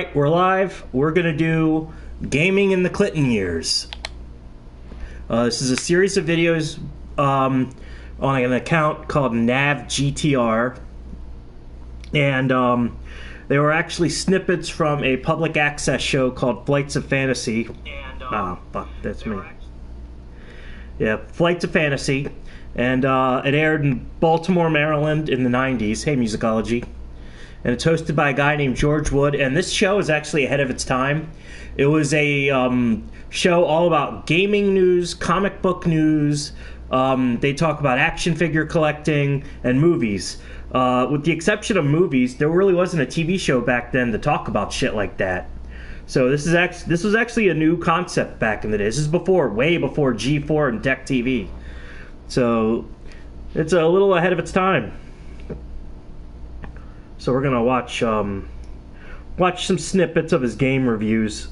Alright, we're live. We're gonna do Gaming in the Clinton Years. This is a series of videos on an account called NavGTR. And they were actually snippets from a public access show called Flights of Fantasy. Oh, fuck, that's me. Yeah, Flights of Fantasy. And it aired in Baltimore, Maryland in the 90s. Hey, Musicology. And it's hosted by a guy named George Wood. And this show is actually ahead of its time. It was a show all about gaming news, comic book news. They talk about action figure collecting and movies. With the exception of movies, there really wasn't a TV show back then to talk about shit like that. So this was actually a new concept back in the day. This is way before G4 and Tech TV. So it's a little ahead of its time. So we're gonna watch some snippets of his game reviews.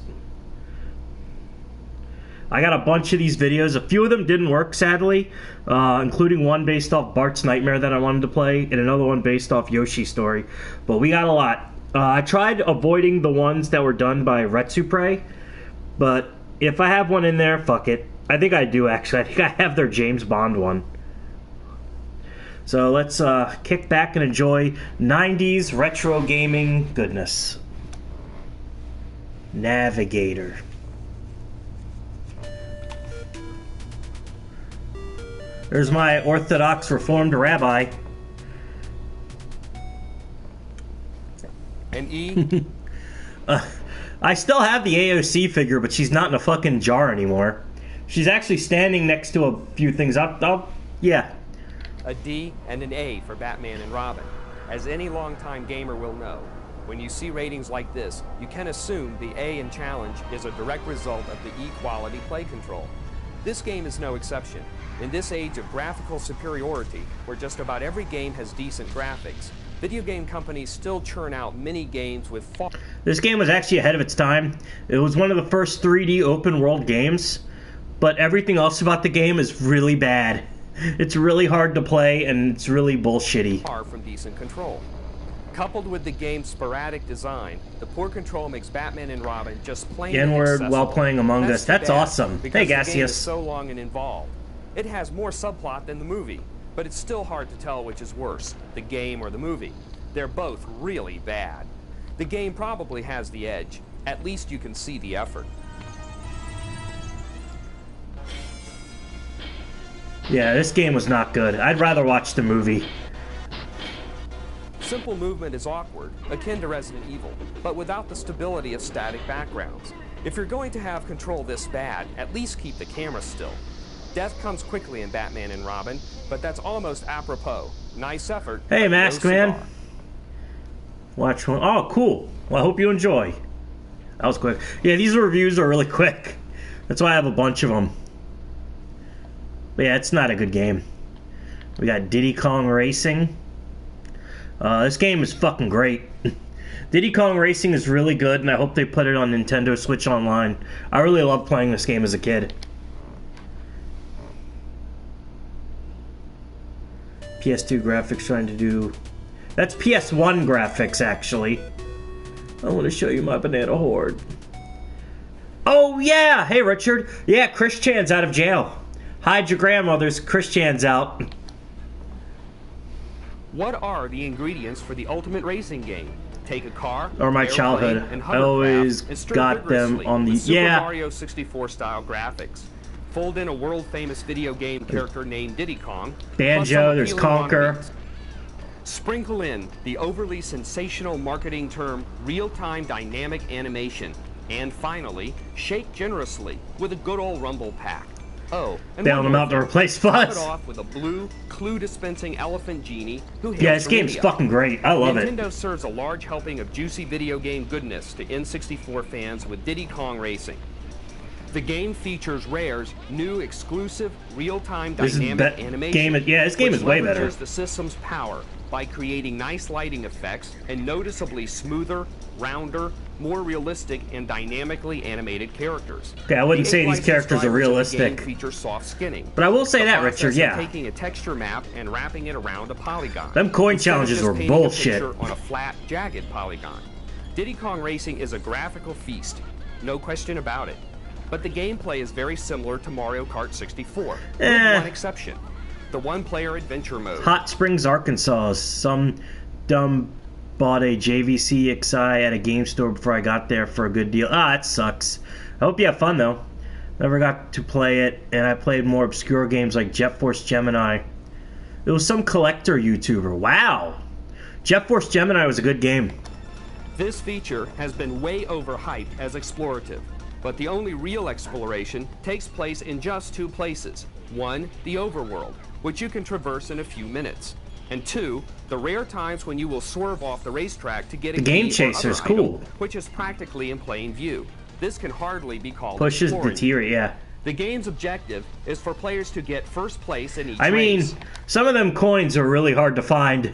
I got a bunch of these videos. A few of them didn't work, sadly, including one based off Bart's Nightmare that I wanted to play, and another one based off Yoshi's Story. But we got a lot. I tried avoiding the ones that were done by Retsupre, but if I have one in there, fuck it. I think I do, actually. I think I have their James Bond one. So let's kick back and enjoy 90s retro gaming goodness. Navigator. There's my Orthodox Reformed rabbi. And E? I still have the AOC figure, but she's not in a fucking jar anymore. She's actually standing next to a few things. Yeah. A D and an A for Batman and Robin. As any longtime gamer will know, when you see ratings like this, you can assume the A in challenge is a direct result of the E quality play control. This game is no exception. In this age of graphical superiority, where just about every game has decent graphics, video game companies still churn out mini games with far... This game was actually ahead of its time. It was one of the first 3D open world games, but everything else about the game is really bad. It's really hard to play, and it's really bullshitty. Far from decent control. Coupled with the game's sporadic design, the poor control makes Batman and Robin just plain N-word while playing Among Us. That's awesome. Hey, Gaseous. The game is Gaseous. so long and involved. It has more subplot than the movie, but it's still hard to tell which is worse, the game or the movie. They're both really bad. The game probably has the edge. At least you can see the effort. Yeah, this game was not good. I'd rather watch the movie. Simple movement is awkward, akin to Resident Evil, but without the stability of static backgrounds. If you're going to have control this bad, at least keep the camera still. Death comes quickly in Batman and Robin, but that's almost apropos. Nice effort. Hey, Masked Man. Watch one. Oh, cool. Well, I hope you enjoy. That was quick. Yeah, these reviews are really quick. That's why I have a bunch of them. But yeah, it's not a good game. We got Diddy Kong Racing. This game is fucking great. Diddy Kong Racing is really good, and I hope they put it on Nintendo Switch Online. I really loved playing this game as a kid. PS2 graphics trying to do... That's PS1 graphics, actually. I want to show you my banana horde. Oh, yeah! Hey, Richard. Yeah, Chris Chan's out of jail. Hide your grandmother's. Chris Chan's out. What are the ingredients for the ultimate racing game? Take a car, or my childhood. I always got them on the... Super Mario 64 style graphics. Fold in a world-famous video game character named Diddy Kong. Banjo, there's Conker. Sprinkle in the overly sensational marketing term real-time dynamic animation. And finally, shake generously with a good old rumble pack. Oh, and bailing them out to replace Fuzz. Top it off with a blue, clue-dispensing elephant genie who hails this from game's India. fucking great. I love it. Nintendo serves a large helping of juicy video game goodness to N64 fans with Diddy Kong Racing. The game features Rare's new exclusive real-time dynamic animation. This game is way better. Which leverages the system's power by creating nice lighting effects and noticeably smoother, rounder, more realistic, and dynamically animated characters. Okay, I wouldn't say these characters are realistic. Feature soft skinning. But I will say that, Richard, yeah. Taking a texture map and wrapping it around a polygon. Them coin challenges were bullshit. On a flat, jagged polygon. Diddy Kong Racing is a graphical feast, no question about it. But the gameplay is very similar to Mario Kart 64, with one exception. The one-player adventure mode. Hot Springs, Arkansas. Some dumb bought a JVC XI at a game store before I got there for a good deal. Ah, it sucks. I hope you have fun, though. Never got to play it, and I played more obscure games like Jet Force Gemini. It was some collector YouTuber. Wow! Jet Force Gemini was a good game. This feature has been way overhyped as explorative, but the only real exploration takes place in just two places. One, the overworld, which you can traverse in a few minutes. And two, the rare times when you will swerve off the racetrack to get a the game key chaser is or other cool, item, which is practically in plain view. This can hardly be called pushes exploring. deteriorate. Yeah. The game's objective is for players to get first place in each I mean, race. some of them coins are really hard to find.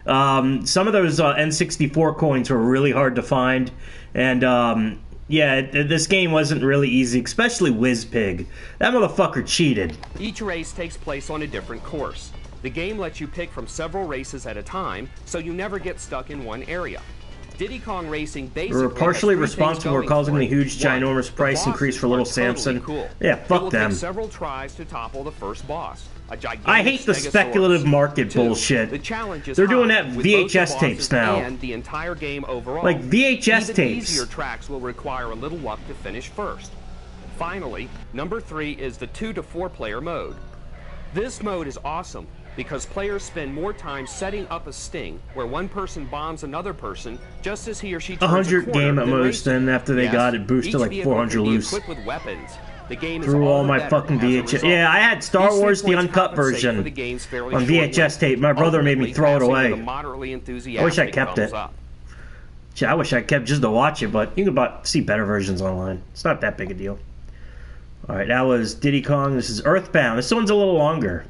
Some of those N64 coins were really hard to find, and yeah, this game wasn't really easy, especially WizPig. That motherfucker cheated. Each race takes place on a different course. The game lets you pick from several races at a time, so you never get stuck in one area. Diddy Kong Racing basically We're partially has three responsible for things causing going the huge, One, ginormous the price bosses increase for are little totally Samson. Cool. Yeah, It fuck will them. take several tries to topple the first boss. A gigantic I hate the Stegosaurus. speculative market Two, bullshit. The challenge is They're doing high, that with both the VHS tapes bosses now. and the entire game overall. Like VHS Even tapes. easier tracks will require a little luck to finish first. Finally, number 3 is the 2 to 4 player mode. This mode is awesome because players spend more time setting up a sting where one person bombs another person just as he or she turns 100 a corner game at than most, racing. then after they Yes, got it boosted each like vehicle 400 can be loose. equipped with weapons. The game is Through all the my better fucking as a VHS. result. Yeah, I had Star These Wars, the 3 points uncut compensate for version the game's fairly on short VHS length, tape. My brother made me ultimately throw it passing away. with a moderately I wish I enthusiastic kept thumbs it. up. I wish I kept just to watch it, but you can see better versions online. It's not that big a deal. Alright, that was Diddy Kong. This is Earthbound. This one's a little longer.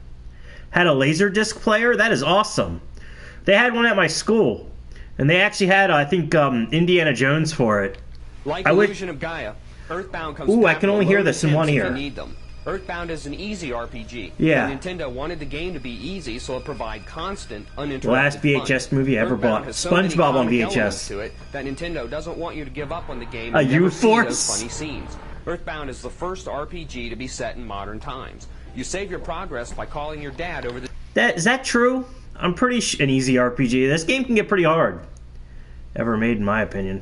Had a Laserdisc player? That is awesome. They had one at my school. And they actually had, I think, Indiana Jones for it. Like I wish- Illusion of Gaia, Earthbound comes Ooh, I packed can only with hear loaded this in one hints if ear. you need them. Earthbound is an easy RPG. Yeah. And Nintendo wanted the game to be easy, so it provide constant, uninterrupted Last VHS movie I ever Earthbound bought. has so many SpongeBob on comic elements VHS. to it that Nintendo doesn't want you to give up on the game A and never see U-Force? those funny scenes. Earthbound is the first RPG to be set in modern times. You save your progress by calling your dad over the... Is that true? I'm pretty an easy RPG. This game can get pretty hard. Ever made, in my opinion.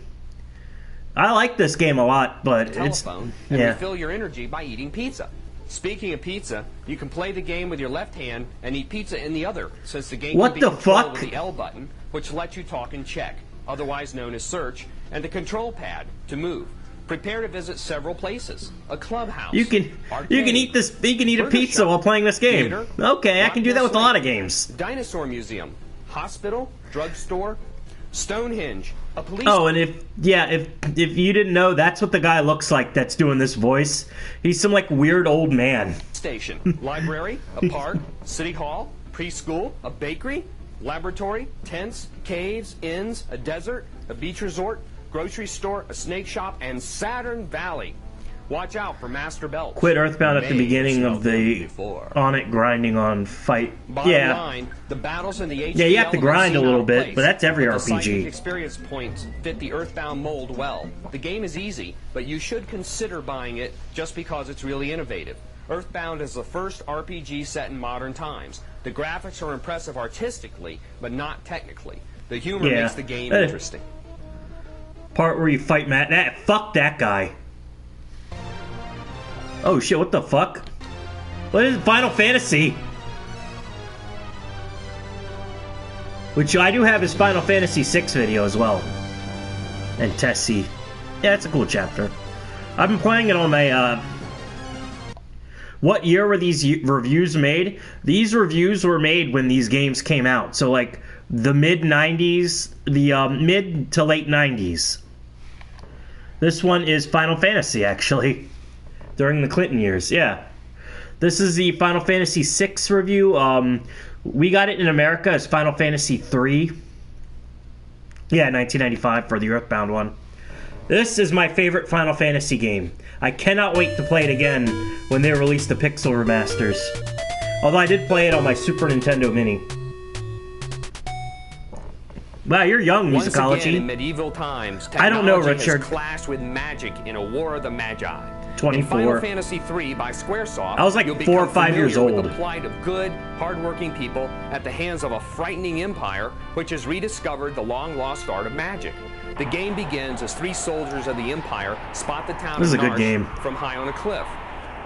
I like this game a lot, but telephone it's... and Yeah. refill your energy by eating pizza. Speaking of pizza, you can play the game with your left hand and eat pizza in the other, since the game What can be the controlled fuck? with the L button, which lets you talk and check, otherwise known as search, and the control pad to move. Prepare to visit several places. A clubhouse. You can eat this. You can eat a burger pizza shop, while playing this game. theater, Okay, I can do that with a lot of games. Dinosaur museum, hospital, drugstore, Stonehenge, a police Oh, and if you didn't know, that's what the guy looks like that's doing this voice. He's some like weird old man. station, library, a park, city hall, preschool, a bakery, laboratory, tents, caves, inns, a desert, a beach resort, grocery store, a snake shop, and Saturn Valley. Watch out for master belts. Quit Earthbound at the May beginning smell of the before. on it grinding on fight. Bottom Yeah. line, the battles in the HD Yeah, you have to elements grind a seem little out of bit, place, but that's every the RPG. psychic experience points fit the Earthbound mold well. The game is easy, but you should consider buying it just because it's really innovative. Earthbound is the first RPG set in modern times. The graphics are impressive artistically, but not technically. The humor Yeah. makes the game interesting. Part where you fight Matt. Fuck that guy. Oh shit! What the fuck? What is Final Fantasy? Which I do have his Final Fantasy VI video as well. And Tessie. Yeah, it's a cool chapter. I've been playing it on my, What year were these reviews made? These reviews were made when these games came out. So, like, the mid-90s, the mid to late 90s. This one is Final Fantasy, actually. During the Clinton years, yeah. This is the Final Fantasy VI review. We got it in America as Final Fantasy III. Yeah, 1995 for the Earthbound one. This is my favorite Final Fantasy game. I cannot wait to play it again when they release the Pixel remasters. Although I did play it on my Super Nintendo Mini. Wow, you're young, Once musicology. again, in medieval times, I don't know, technology Richard. has clashed with magic in a war of the Magi. 24. In Final Fantasy III by Squaresoft, I was like you'll 4 or become 5 years familiar with old. the plight of good, hard-working people at the hands of a frightening empire which has rediscovered the long-lost art of magic. The game begins as 3 soldiers of the Empire spot the town This is of a good Narsh game. from high on a cliff.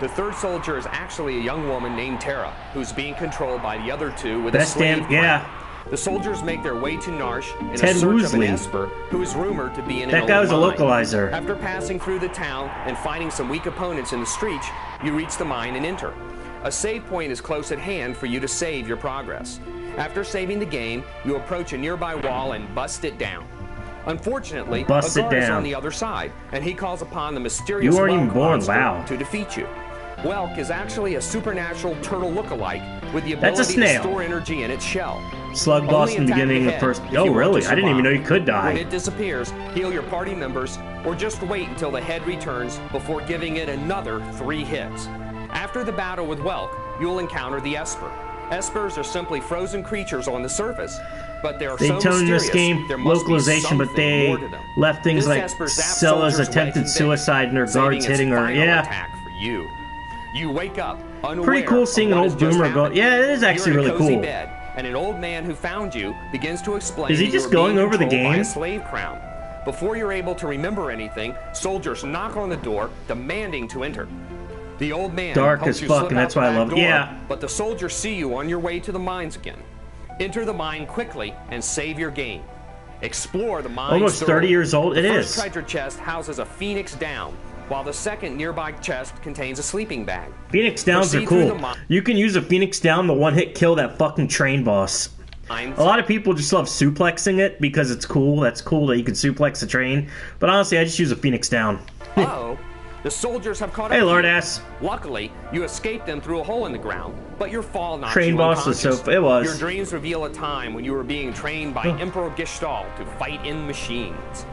The 3rd soldier is actually a young woman named Terra, who's being controlled by the other 2 with a slave crown. Yeah. The soldiers make their way to Narsh in Ted a search of an Woosley. Esper who is rumored to be in That an guy old was a mine. localizer. After passing through the town and fighting some weak opponents in the streets, you reach the mine and enter. A save point is close at hand for you to save your progress. After saving the game, you approach a nearby wall and bust it down. Unfortunately, a guard is on the other side, and he calls upon the mysterious You weren't even Welk born, monster wow. to defeat you. Welk is actually a supernatural turtle look-alike with the That's a ability to snail. store energy in its shell. Slug boss Only in the attack beginning of ahead first. if Oh, you want really? to I didn't even know survive. you could When die. it disappears, heal your party members, or just wait until the head returns before giving it another 3 hits. After the battle with Welk, you'll encounter the Esper. Espers are simply frozen creatures on the surface, but they are They so toned mysterious, this game there must be localization, but something they more to them. left things This like Esper zaps Cella's soldiers' attempted legs and suicide and her saving guards its hitting her. final Yeah. attack for you. You wake up unaware Pretty cool of seeing an what old has just boomer go. happened. Yeah, it is actually You're in a really cozy cool. bed, and an old man who found you begins to explain Is he that just you were going being over the controlled by game? a slave crown. Before you're able to remember anything, soldiers knock on the door, demanding to enter. The old man Dark helps as you fuck, slip and out that's the why I back love it. door, Yeah. but the soldiers see you on your way to the mines again. Enter the mine quickly and save your game. Explore the mines. Almost 30 thoroughly. years old. It The is. first treasure chest houses a phoenix down, while the second nearby chest contains a sleeping bag. Phoenix Downs are Proceed through cool. the You can use a Phoenix Down to one-hit kill that fucking train boss. mines. A lot of people just love suplexing it because it's cool. That's cool that you can suplex a train. But honestly, I just use a Phoenix Down. Uh-oh. The soldiers have caught up. Hey, to you. lord ass. Luckily, you escaped them through a hole in the ground, but your fall knocked Train you boss was unconscious. so. It was. Your dreams reveal a time when you were being trained by Emperor Gestalt to fight in machines.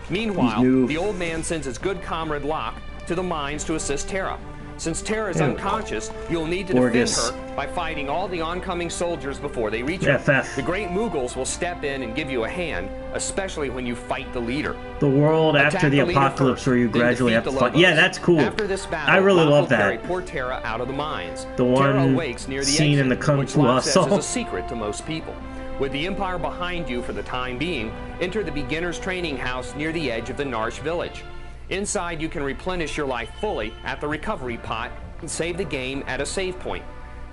Meanwhile, He's new. the old man sends his good comrade Locke to the mines to assist Terra. Since Terra is Ew. unconscious, you'll need to Gorgeous. defend her by fighting all the oncoming soldiers before they reach her. FF. The great Mughals will step in and give you a hand, especially when you fight the leader. The world Attack after the leader apocalypse first, where you then gradually have defeat to the fight. Lobos. Yeah, that's cool. After this battle, I really Locke love will carry that. poor Terra out of the mines. The Terra one awakes near the scene in exit, the Kung which Fu Locke says Hustle. is a secret to most people. With the Empire behind you for the time being, enter the beginner's training house near the edge of the Narsh village. Inside, you can replenish your life fully at the recovery pot and save the game at a save point.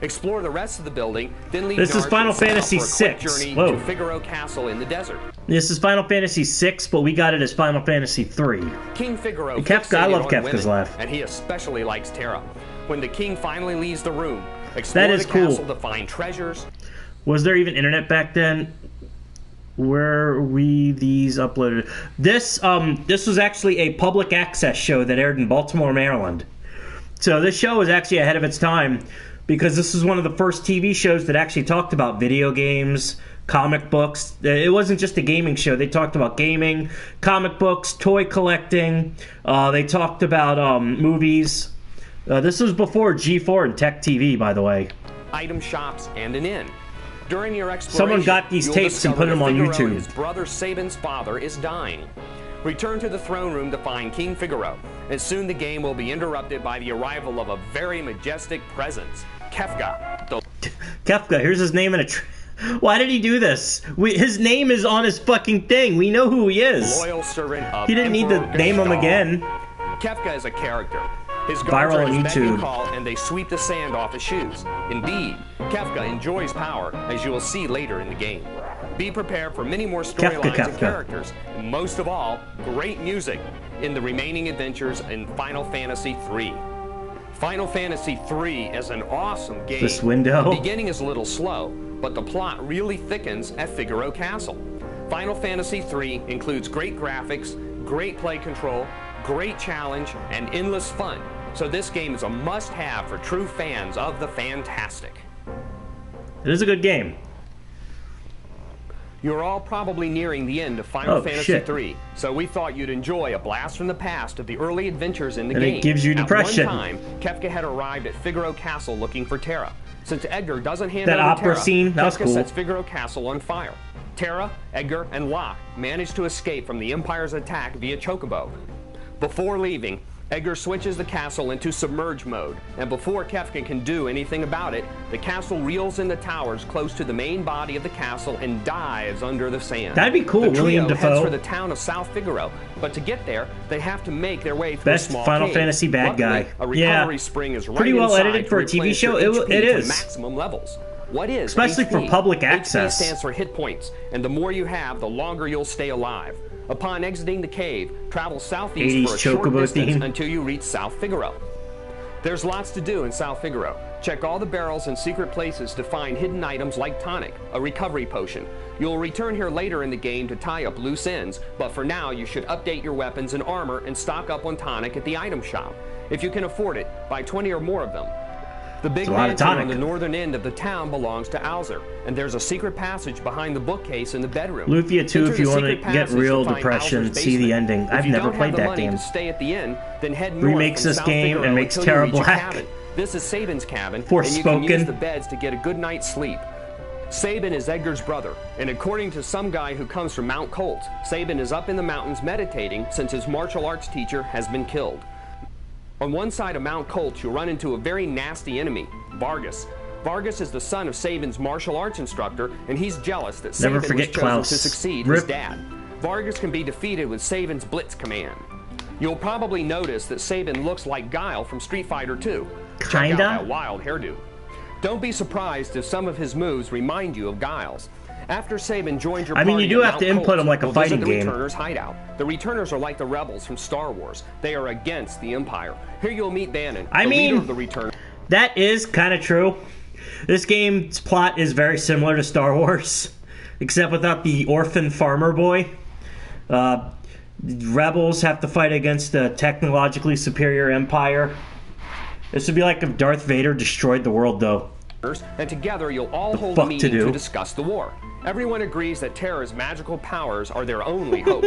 Explore the rest of the building, then leave This is Narsh Final and set out Fantasy for a quick VI. journey Whoa. to Figaro Castle in the desert. This is Final Fantasy VI, but we got it as Final Fantasy III. King Figaro And Kefka, I fixated love on Kefka's women, laugh. and he especially likes Terra. When the king finally leaves the room, explore That is the cool. castle to find treasures. Was there even internet back then? Where we these uploaded? This was actually a public access show that aired in Baltimore, Maryland. So this show was actually ahead of its time because this was one of the first TV shows that actually talked about video games, comic books. It wasn't just a gaming show. They talked about gaming, comic books, toy collecting. They talked about movies. This was before G4 and Tech TV, by the way. Item shops, and an inn. During your exploration, Someone got these you'll tapes and discover put them that on Figaro, YouTube. His brother Sabin's father is dying. Return to the throne room to find King Figaro, and soon the game will be interrupted by the arrival of a very majestic presence, Kefka. Kefka, here's his name in a... Why did he do this? His name is on his fucking thing. We know who he is. Loyal servant of He didn't need to Emperor name him Gestalt. again. Kefka is a character. His Viral guards are on his beck and YouTube. call, and they sweep the sand off his shoes. Indeed, Kefka enjoys power, as you will see later in the game. Be prepared for many more storylines and Kefka. characters, and most of all, great music in the remaining adventures in Final Fantasy III. Final Fantasy III is an awesome game. This window. The beginning is a little slow, but the plot really thickens at Figaro Castle. Final Fantasy III includes great graphics, great play control, great challenge, and endless fun. So this game is a must-have for true fans of the fantastic. It is a good game. You're all probably nearing the end of Final Oh, Fantasy shit. III, so we thought you'd enjoy a blast from the past of the early adventures in the And it game. gives you depression. At one time, Kefka had arrived at Figaro Castle looking for Terra. Since Edgar doesn't hand That over opera Terra, scene, that was Kefka cool. sets Figaro Castle on fire. Terra, Edgar, and Locke manage to escape from the Empire's attack via Chocobo. Before leaving, Edgar switches the castle into submerge mode, and before Kefka can do anything about it, the castle reels in the towers close to the main body of the castle and dives under the sand. That'd be cool, the trio William heads Dafoe. for the town of South Figaro, but to get there, they have to make their way through Best a small Final cave. Fantasy bad Luckily, guy. a recovery spring is right pretty well inside edited for a to TV replenish show. your HP It to is. maximum levels. What is Especially for HP? public HP access. stands for hit points, and the more you have, the longer you'll stay alive. Upon exiting the cave, travel southeast 80s for a short Chocobo distance theme. until you reach South Figaro. There's lots to do in South Figaro. Check all the barrels and secret places to find hidden items like Tonic, a recovery potion. You'll return here later in the game to tie up loose ends, but for now you should update your weapons and armor and stock up on Tonic at the item shop. If you can afford it, buy 20 or more of them. The big mansion on the northern end of the town belongs to Alzer, and there's a secret passage behind the bookcase in the bedroom. Lufia 2 Enter if you the want to secret get passage real to find depression, Alzer's see the basement. ending. If I've you never don't played have the that money game. to stay at the inn, then head north Remakes from this South game Figaro and makes until you Terra reach a Black. cabin. This is Sabin's cabin, and you can Forspoken. use the beds to get a good night's sleep. Sabin is Edgar's brother, and according to some guy who comes from Mount Colt, Sabin is up in the mountains meditating since his martial arts teacher has been killed. On one side of Mount Colt, you'll run into a very nasty enemy, Vargas. Vargas is the son of Sabin's martial arts instructor, and he's jealous that Never Sabin forget was chosen Klaus. to succeed Rip. his dad. Vargas can be defeated with Sabin's Blitz command. You'll probably notice that Sabin looks like Guile from Street Fighter 2. Check out Kinda? that wild hairdo. Don't be surprised if some of his moves remind you of Guile's. After Sabin joins your I mean, party you do at have to Mount input Colt, him like a you'll visit fighting the game. Returners' hideout. The Returners are like the rebels from Star Wars. They are against the Empire. Here you'll meet Bannon, I the mean- leader of the Returners. That is kind of true. This game's plot is very similar to Star Wars, except without the orphan farmer boy. Rebels have to fight against a technologically superior empire. This would be like if Darth Vader destroyed the world, though. And together you'll all hold a fuck to meeting do? to discuss the war. Everyone agrees that Terra's magical powers are their only hope.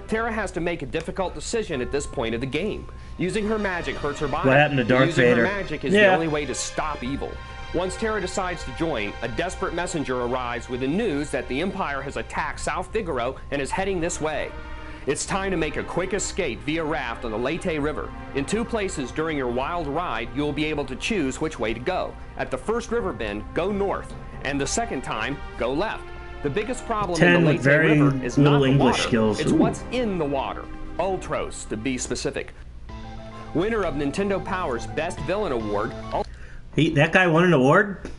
Terra has to make a difficult decision at this point of the game. Using her magic hurts her body. What happened to Darth Using Vader? her magic is the only way to stop evil. Once Terra decides to join, a desperate messenger arrives with the news that the Empire has attacked South Figaro and is heading this way. It's time to make a quick escape via raft on the Leyte River. In 2 places during your wild ride, you'll be able to choose which way to go. At the first river bend, go north, and the second time, go left. The biggest problem in 10 the with Leyte very River is little not the English water. skills. It's Ooh. what's in the water. Ultros, to be specific. Winner of Nintendo Power's Best Villain Award. That guy won an award?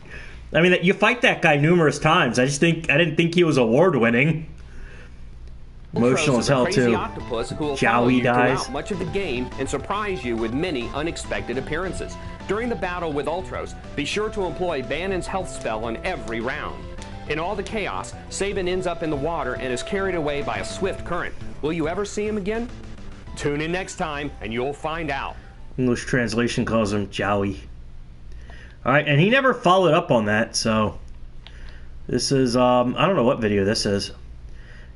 I mean, you fight that guy numerous times. I didn't think he was award winning. Emotional as hell, too. Octopus who will follow Joey you dies. throughout much of the game and surprise you with many unexpected appearances. During the battle with Ultros, be sure to employ Bannon's health spell on every round. In all the chaos, Sabin ends up in the water and is carried away by a swift current. Will you ever see him again? Tune in next time and you'll find out. English translation calls him Joey. Alright, and he never followed up on that, so... This is, I don't know what video this is.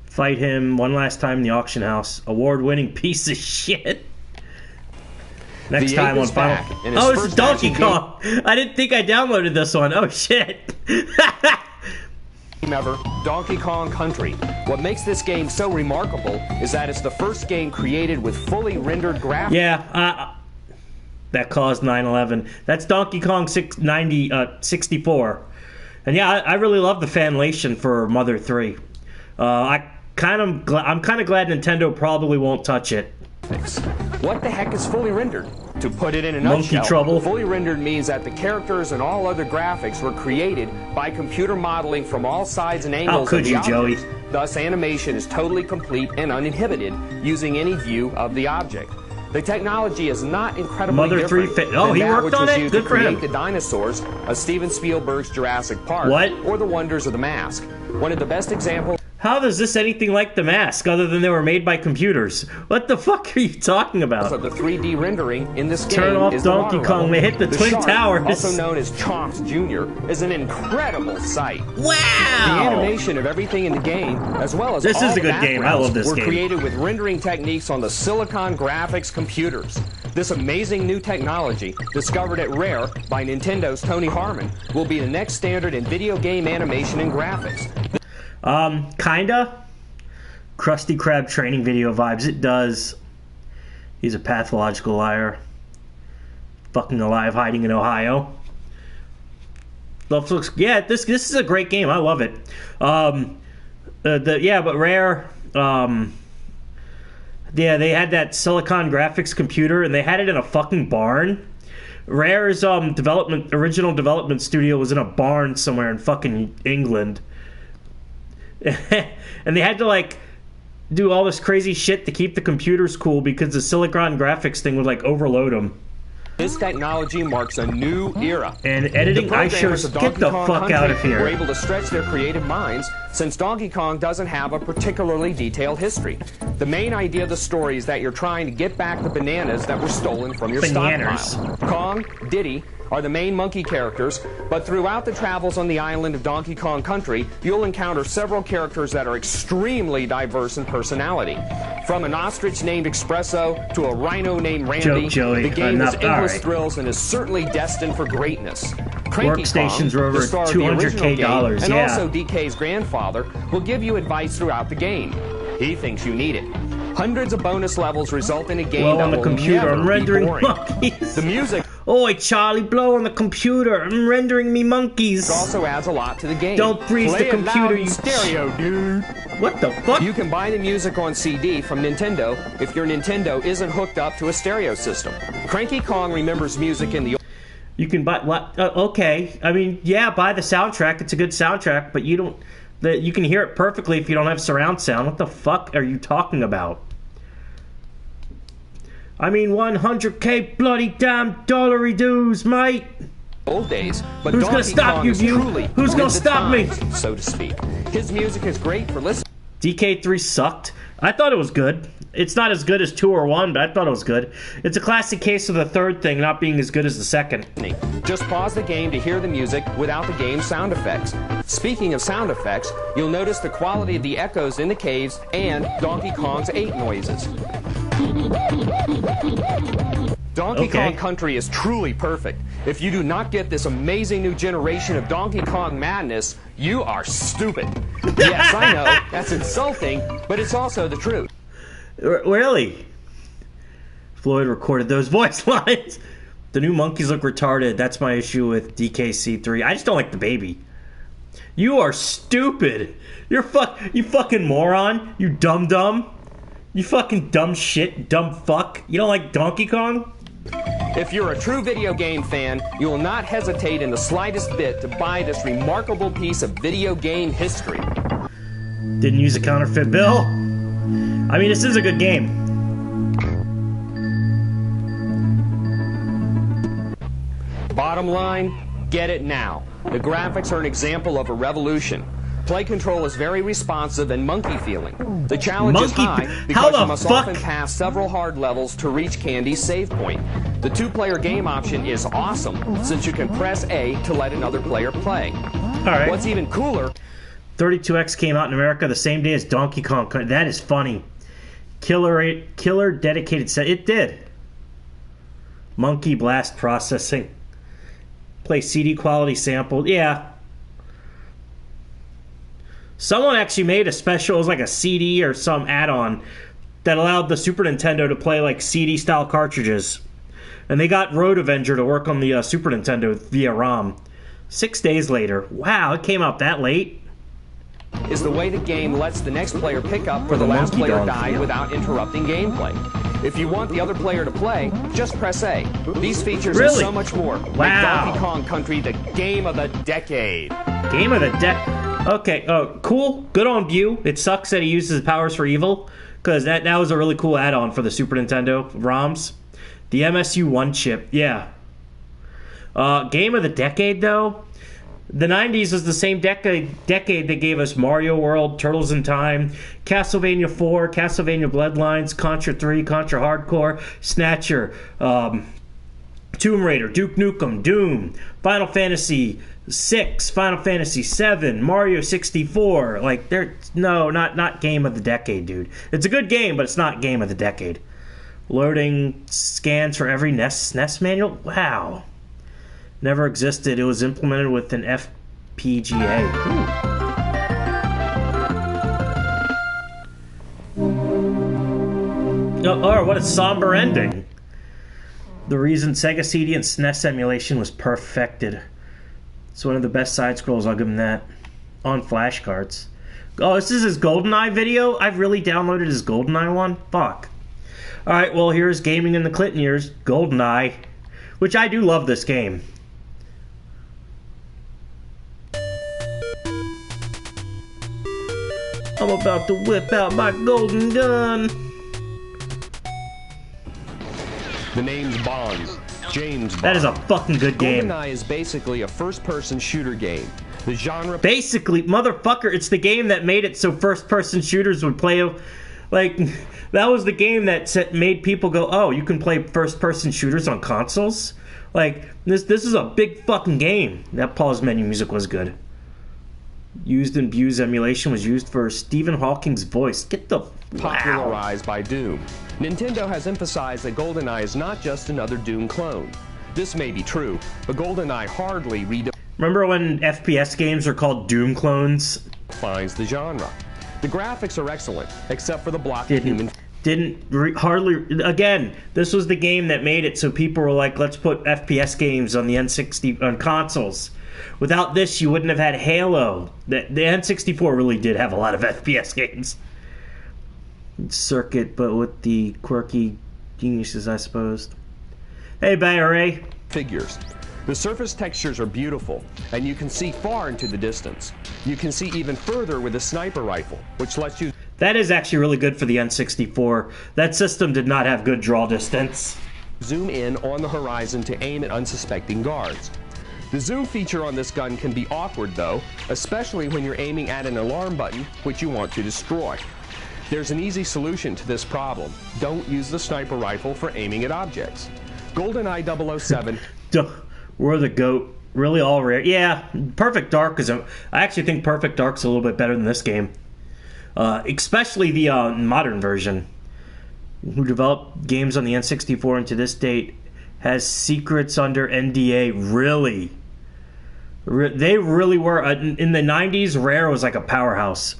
Fight him one last time in the auction house. Award-winning piece of shit. Next The time ape on is Final... back, and his Oh, it's first Donkey action Kong! I didn't think I downloaded this one. Oh, shit. Ever, Donkey Kong Country. What makes this game so remarkable is that it's the first game created with fully rendered graphics. Yeah, that caused 9/11. That's Donkey Kong 64. And yeah, I really love the fanlation for Mother 3. I'm kind of glad Nintendo probably won't touch it. What the heck is fully rendered? To put it in a Monkey nutshell, trouble. fully rendered means that the characters and all other graphics were created by computer modeling from all sides and angles could of the you, object. Joey? Thus, animation is totally complete and uninhibited using any view of the object. The technology is not incredibly Mother 3 different oh, than he that worked which on was it? used Good to for create him. the dinosaurs of Steven Spielberg's Jurassic Park What? or the Wonders of the Mask. One of the best examples. How is this anything like The Mask, other than they were made by computers? What the fuck are you talking about? Of the 3D rendering in this game Turn off is the Donkey water Kong, level. they hit the Twin shark, Towers. also known as Chomps Jr., is an incredible sight. Wow! The animation of everything in the game, as well as This all is a the good game. I love backgrounds, this were game. created with rendering techniques on the Silicon Graphics computers. This amazing new technology, discovered at Rare by Nintendo's Tony Harmon, will be the next standard in video game animation and graphics. Kinda. Krusty Krab training video vibes. It does. He's a pathological liar. Fucking alive, hiding in Ohio. Yeah, this is a great game. I love it. But Rare. They had that Silicon Graphics computer, and they had it in a fucking barn. Rare's original development studio was in a barn somewhere in fucking England, and they had to like do all this crazy shit to keep the computers cool because the Silicon Graphics thing would like overload them. This technology marks a new era. And editing I shows, get the fuck out of here. Were able to stretch their creative minds since Donkey Kong doesn't have a particularly detailed history. The main idea of the story is that you're trying to get back the bananas that were stolen from your stockpile. Kong, Diddy are the main monkey characters, but throughout the travels on the island of Donkey Kong Country, you'll encounter several characters that are extremely diverse in personality. From an ostrich named Espresso to a rhino named Randy, the game is endless thrills and is certainly destined for greatness. Cranky Workstations Kong, are over the star of the original $200K, game, and also DK's grandfather, will give you advice throughout the game. He thinks you need it. Hundreds of bonus levels result in a game that on the will computer. never I'm rendering be boring. monkeys. The music. Oi, Charlie, blow on the computer. I'm rendering me monkeys. Also adds a lot to the game. Don't freeze the computer, you stereo, dude. What the fuck? You can buy the music on CD from Nintendo if your Nintendo isn't hooked up to a stereo system. Cranky Kong remembers music in the. You can buy what? Okay, I mean, yeah, buy the soundtrack. It's a good soundtrack, but you don't. You can hear it perfectly if you don't have surround sound. What the fuck are you talking about? I mean, 100K bloody damn dollary dues, mate. Old days, but who's gonna stop you, you? Who's gonna stop me? So to speak. His music is great for listening. DK3 sucked. I thought it was good. It's not as good as 2 or 1, but I thought it was good. It's a classic case of the third thing not being as good as the second. Just pause the game to hear the music without the game's sound effects. Speaking of sound effects, you'll notice the quality of the echoes in the caves and Donkey Kong's 8 noises. Donkey Kong Country is truly perfect. If you do not get this amazing new generation of Donkey Kong madness, you are stupid. Yes, I know, that's insulting, but it's also the truth. Really? Floyd recorded those voice lines. The new monkeys look retarded. That's my issue with DKC3. I just don't like the baby. You are stupid. You fucking moron. You dumb. You fucking dumb shit, dumb fuck. You don't like Donkey Kong? If you're a true video game fan, you will not hesitate in the slightest bit to buy this remarkable piece of video game history. Didn't use a counterfeit bill? I mean, this is a good game. Bottom line, get it now. The graphics are an example of a revolution. Play control is very responsive and monkey-feeling. The challenge is high because you must often pass several hard levels to reach Candy's save point. The 2-player game option is awesome, since you can press A to let another player play. Alright. What's even cooler... 32X came out in America the same day as Donkey Kong. That is funny. Killer dedicated set. It did. Monkey Blast processing. Play CD quality sample. Yeah. Someone actually made a special, it was like a CD or some add-on that allowed the Super Nintendo to play like CD-style cartridges. And they got Road Avenger to work on the Super Nintendo via ROM. 6 days later. Wow, it came out that late. Is the way the game lets the next player pick up where the last player died without interrupting gameplay. If you want the other player to play, just press A. These features and so much more make Donkey Kong Country the game of the decade. Game of the decade. Okay, cool. Good on View. It sucks that he uses his powers for evil, because that was a really cool add-on for the Super Nintendo ROMs. The MSU1 chip, yeah. Game of the decade, though? The 90s was the same decade that gave us Mario World, Turtles in Time, Castlevania 4, Castlevania Bloodlines, Contra 3, Contra Hardcore, Snatcher, Tomb Raider, Duke Nukem, Doom, Final Fantasy 6, Final Fantasy 7, Mario 64. Like, not game of the decade, dude. It's a good game, but it's not game of the decade. Loading scans for every SNES manual? Wow. Never existed. It was implemented with an FPGA. Ooh. Oh, what a somber ending. The reason Sega CD and SNES emulation was perfected. It's one of the best side scrolls, I'll give him that. On flashcards. Oh, this is his GoldenEye video? I've really downloaded his GoldenEye one? Fuck. Alright, well, here's Gaming in the Clinton Years, GoldenEye. Which I do love this game. I'm about to whip out my golden gun. The name's Bond. James Bond. That is a fucking good game. GoldenEye is basically a first-person shooter game. The genre... Basically, motherfucker, it's the game that made it so first-person shooters would play... Like, that was the game that made people go, oh, you can play first-person shooters on consoles? Like, this is a big fucking game. That pause menu music was good. Used and Abused emulation was used for Stephen Hawking's voice. Get the... popularized by Doom. Nintendo has emphasized that GoldenEye is not just another Doom clone. This may be true, but GoldenEye hardly Remember when FPS games were called Doom clones? Defines the genre. The graphics are excellent, except for the blocky human... Hardly... Again, this was the game that made it so people were like, let's put FPS games on the N60... on consoles. Without this, you wouldn't have had Halo. The N64 really did have a lot of FPS games. Circuit, but with the quirky geniuses, I suppose. Hey, Bay figures. The surface textures are beautiful, and you can see far into the distance. You can see even further with a sniper rifle, which lets you... That is actually really good for the N64. That system did not have good draw distance. Zoom in on the horizon to aim at unsuspecting guards. The zoom feature on this gun can be awkward, though, especially when you're aiming at an alarm button, which you want to destroy. There's an easy solution to this problem. Don't use the sniper rifle for aiming at objects. GoldenEye 007... We're the GOAT. Really all rare. Yeah, Perfect Dark is I actually think Perfect Dark's a little bit better than this game. Especially the modern version. Who developed games on the N64 and to this date has secrets under NDA. Really? They really were. In the 90s, Rare was like a powerhouse.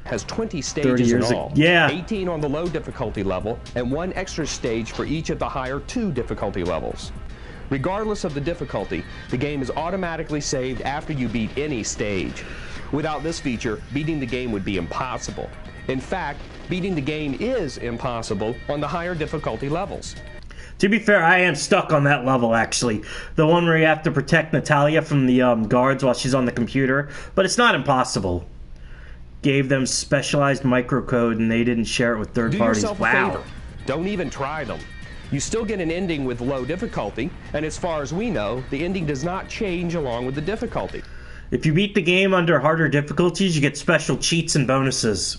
Has 20 stages in all. Yeah. 18 on the low difficulty level, and one extra stage for each of the higher 2 difficulty levels. Regardless of the difficulty, the game is automatically saved after you beat any stage. Without this feature, beating the game would be impossible. In fact, beating the game is impossible on the higher difficulty levels. To be fair, I am stuck on that level, actually. The one where you have to protect Natalia from the guards while she's on the computer. But it's not impossible. Gave them specialized microcode and they didn't share it with third parties. Do yourself a favor. Don't even try them. You still get an ending with low difficulty, and as far as we know, the ending does not change along with the difficulty. If you beat the game under harder difficulties, you get special cheats and bonuses.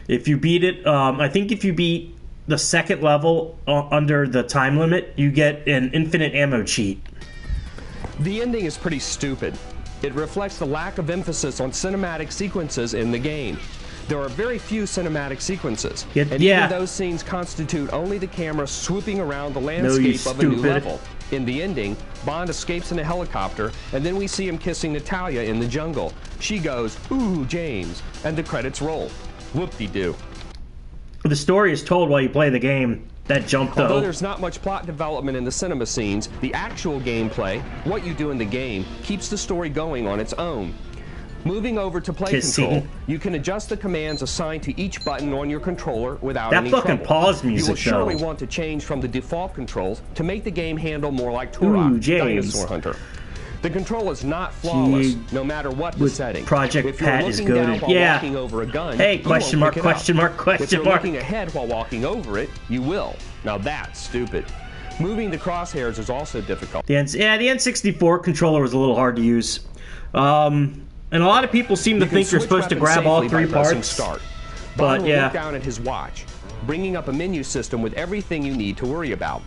If you beat it, I think if you beat the second level under the time limit, you get an infinite ammo cheat. The ending is pretty stupid. It reflects the lack of emphasis on cinematic sequences in the game. There are very few cinematic sequences, and even those scenes constitute only the camera swooping around the landscape of a new level. In the ending, Bond escapes in a helicopter, and then we see him kissing Natalia in the jungle. She goes, "Ooh, James," and the credits roll. Whoop-de-doo. The story is told while you play the game. That jump, though. Although there's not much plot development in the cinema scenes, the actual gameplay, what you do in the game, keeps the story going on its own. Moving over to play control, you can adjust the commands assigned to each button on your controller without any trouble. That fucking pause music, you will surely want to change from the default controls to make the game handle more like Turok, Dinosaur Hunter. The control is not flawless, no matter what the setting. Project if you're Pat looking is down good. while walking over a gun, hey, question mark, question mark, question If you're mark. looking ahead while walking over it, you will. Now that's stupid. Moving the crosshairs is also difficult. The N64 controller was a little hard to use. And a lot of people seem to think you're supposed to grab all 3 parts. Start. But will look down at his watch, bringing up a menu system with everything you need to worry about.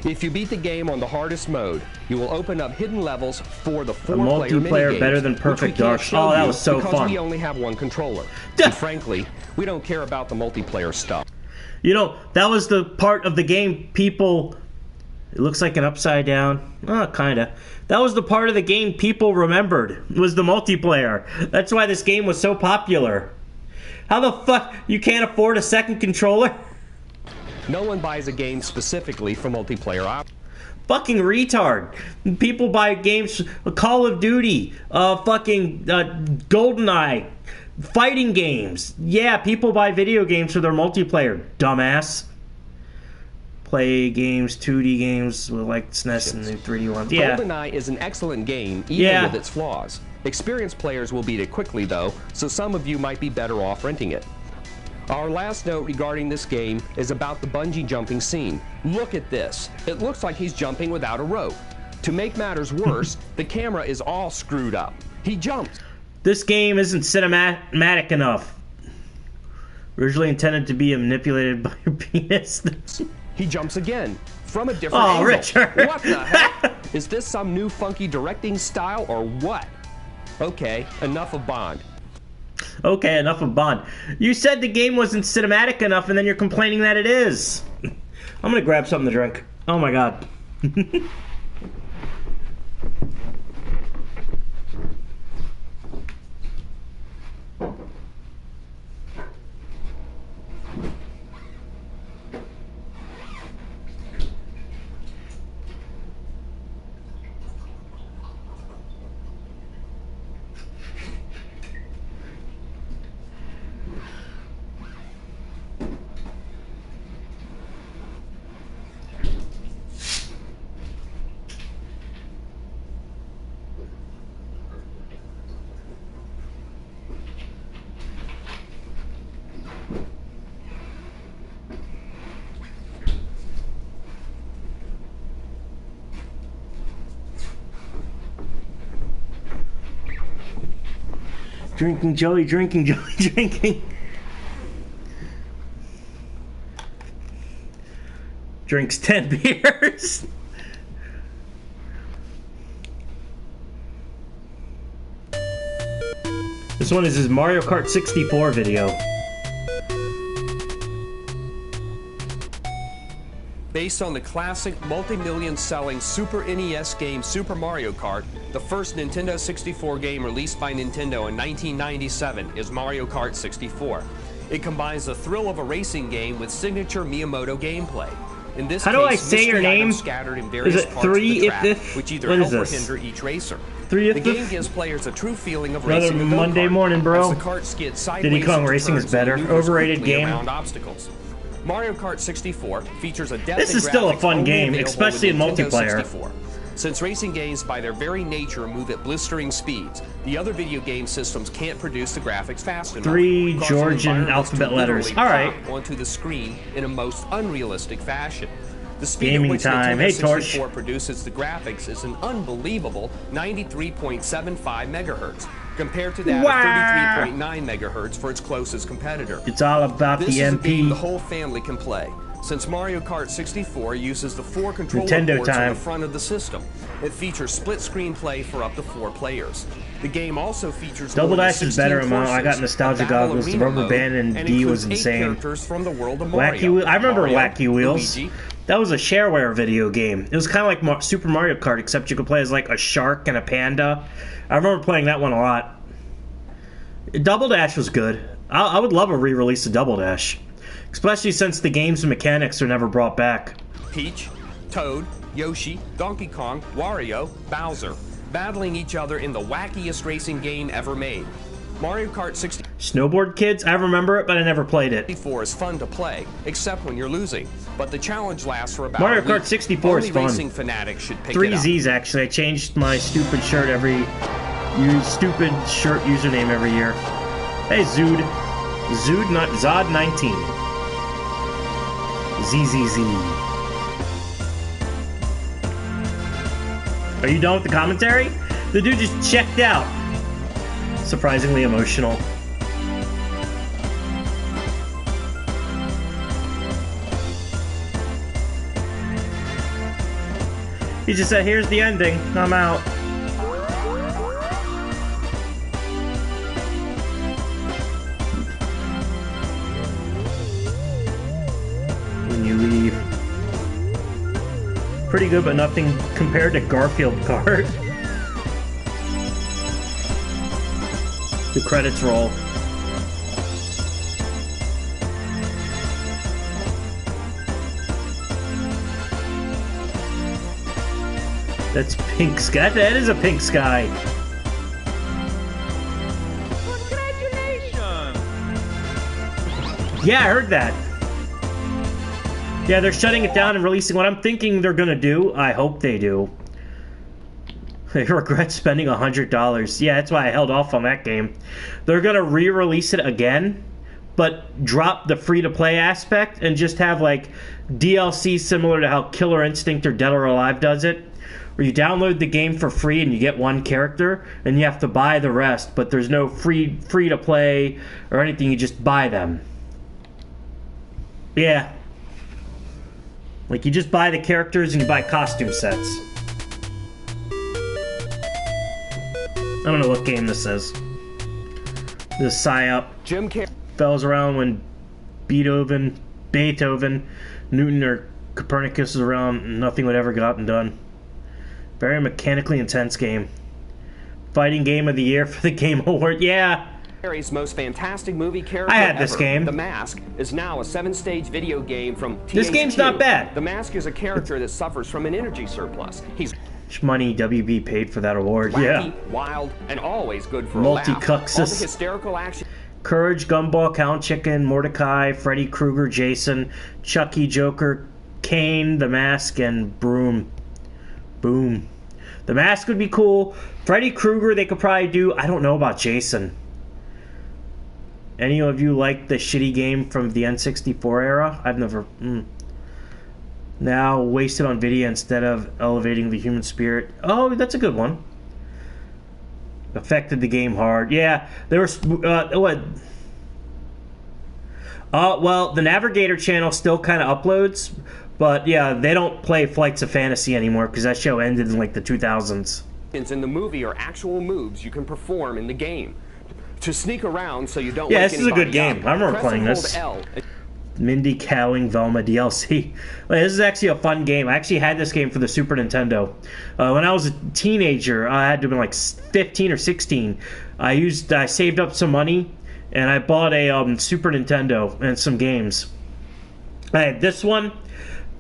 If you beat the game on the hardest mode, you will open up hidden levels for the 4-player multiplayer better than Perfect Dark. Oh, that was so fun. Because we only have one controller. And frankly, we don't care about the multiplayer stuff. You know, that was the part of the game people... It looks like an upside down. Oh, kinda. That was the part of the game people remembered. Was the multiplayer. That's why this game was so popular. How the fuck... You can't afford a second controller? No one buys a game specifically for multiplayer Fucking retard. People buy games, Call of Duty, GoldenEye, fighting games. Yeah, people buy video games for their multiplayer, dumbass. Play games, 2D games like SNES and the 3D ones. Yeah. GoldenEye is an excellent game, even with its flaws. Experienced players will beat it quickly, though, so some of you might be better off renting it. Our last note regarding this game is about the bungee jumping scene. Look at this. It looks like he's jumping without a rope. To make matters worse, the camera is all screwed up. He jumps. This game isn't cinematic enough. Originally intended to be manipulated by your penis. He jumps again, from a different angle. Richard. What the heck? Is this some new funky directing style or what? Okay, enough of Bond. Okay, enough of Bond. You said the game wasn't cinematic enough, and then you're complaining that it is. I'm gonna grab something to drink. Oh my god. Drinking, Joey, drinking, Joey, drinking. Drinks 10 beers. This one is his Mario Kart 64 video. Based on the classic multi-million selling Super NES game Super Mario Kart, the first Nintendo 64 game released by Nintendo in 1997 is Mario Kart 64. It combines the thrill of a racing game with signature Miyamoto gameplay. In this How do I say your name? Scattered in various is it parts 3 of the track, if which either what help is or this? hinder each racer. 3 The game gives players a true feeling of Another racing a go-kart, Monday morning, bro. as the kart skids sideways Diddy Kong into Racing is turns better. and maneuvers Overrated quickly game. around obstacles. Mario Kart 64 features a depth This in is still a graphics fun only game, available especially in with Nintendo multiplayer. 64. Since racing games by their very nature move at blistering speeds, the other video game systems can't produce the graphics fast enough. 3 causing Georgian environments to alphabet letters. literally Alright. pop onto the screen in a most unrealistic fashion. The speed Gaming at which time. Nintendo Hey, 64 Torch. produces the graphics is an unbelievable 93.75 megahertz, compared to that of 33.9 megahertz for its closest competitor. It's all about This the is a game MP. the whole family can play, since Mario Kart 64 uses the 4 controller Nintendo ports on time. the front of the system. It features split-screen play for up to 4 players. The game also features Double more than Dash is better, 16 Amon. I got courses, nostalgia a battle goggles. The arena rubber mode, band and D includes was 8 insane. characters from the world of Mario. Wacky Wheels. I remember Mario, Wacky Wheels. Luigi. That was a shareware video game. It was kind of like Super Mario Kart, except you could play as like a shark and a panda. I remember playing that one a lot. Double Dash was good. I would love a re-release of Double Dash, especially since the game's mechanics are never brought back. Peach, Toad, Yoshi, Donkey Kong, Wario, Bowser, battling each other in the wackiest racing game ever made. Mario Kart 64 Snowboard Kids? I remember it, but I never played it. is fun to play, except when you're losing. But the challenge lasts for about Mario a week. Kart 64 is Only fun. racing fanatics should pick 3 it up. Z's actually. I changed my stupid shirt stupid shirt username every year. Hey Zood. Zood, not Zod 19. ZZZ. Are you done with the commentary? The dude just checked out. Surprisingly emotional. He just said, here's the ending. I'm out. When you leave. Pretty good, but nothing compared to Garfield Kart. The credits roll. That's pink sky. That is a pink sky. Congratulations! Yeah, I heard that. Yeah, they're shutting it down and releasing what I'm thinking they're gonna do. I hope they do. I regret spending $100. Yeah, that's why I held off on that game. They're gonna re-release it again, but drop the free-to-play aspect and just have like DLC similar to how Killer Instinct or Dead or Alive does it, where you download the game for free and you get one character and you have to buy the rest, but there's no free-to-play or anything. You just buy them. Yeah. Like, you just buy the characters and you buy costume sets. I don't know what game this is. This PSYOP. Jim Carrey Fells around when Beethoven, Newton, or Copernicus was around, nothing would ever gotten done. Very mechanically intense game. Fighting game of the year for the Game Award. Yeah. Carrey's most fantastic movie character I had this ever. game. The Mask is now a 7-stage video game from THQ. This game's not bad. The Mask is a character that suffers from an energy surplus. He's Money WB paid for that award. wacky, Yeah. wild, and always good for a laugh. All the Multi-cuxus. hysterical action. Courage, Gumball, Count Chicken, Mordecai, Freddy Krueger, Jason, Chucky, Joker, Kane, The Mask, and Boom. The Mask would be cool. Freddy Krueger they could probably do. I don't know about Jason. Any of you like the shitty game from the N64 era? I've never... Now wasted on video instead of elevating the human spirit. Oh, that's a good one. Affected the game hard. Yeah, there was... what? Well, the Navigator channel still kind of uploads, but yeah, they don't play Flights of Fantasy anymore because that show ended in like the 2000s. In the movie are actual moves you can perform in the game. To sneak around so you don't Yeah, wake this is a good anybody game. up, I remember press playing and this. hold L. Mindy Cowing Velma DLC. Well, this is actually a fun game. I actually had this game for the Super Nintendo. When I was a teenager, I had to have been like 15 or 16. I saved up some money and I bought a Super Nintendo and some games. I had this one,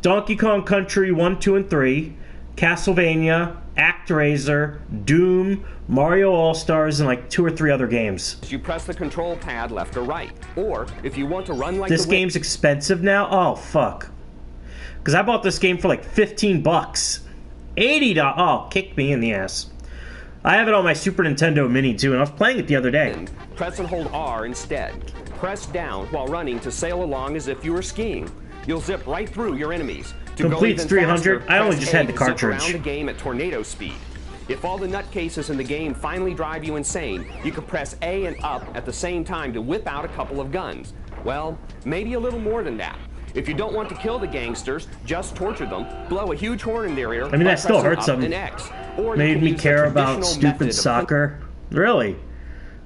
Donkey Kong Country 1, 2, and 3, Castlevania, ActRaiser, Doom, Mario All-Stars, and like 2 or 3 other games. You press the control pad left or right. Or, if you want to run like This the game's expensive now? Oh, fuck. Because I bought this game for like 15 bucks. $80. Oh, kick me in the ass. I have it on my Super Nintendo Mini, too, and I was playing it the other day. Press and hold R instead. Press down while running to sail along as if you were skiing. You'll zip right through your enemies. To Completes go even 300. faster, I only press just A had the to zip cartridge. around the game at tornado speed. If all the nutcases in the game finally drive you insane, you can press A and up at the same time to whip out a couple of guns. Well, maybe a little more than that. If you don't want to kill the gangsters, just torture them, blow a huge horn in their ear. I mean, that still hurts them. Made me care about stupid soccer. Really?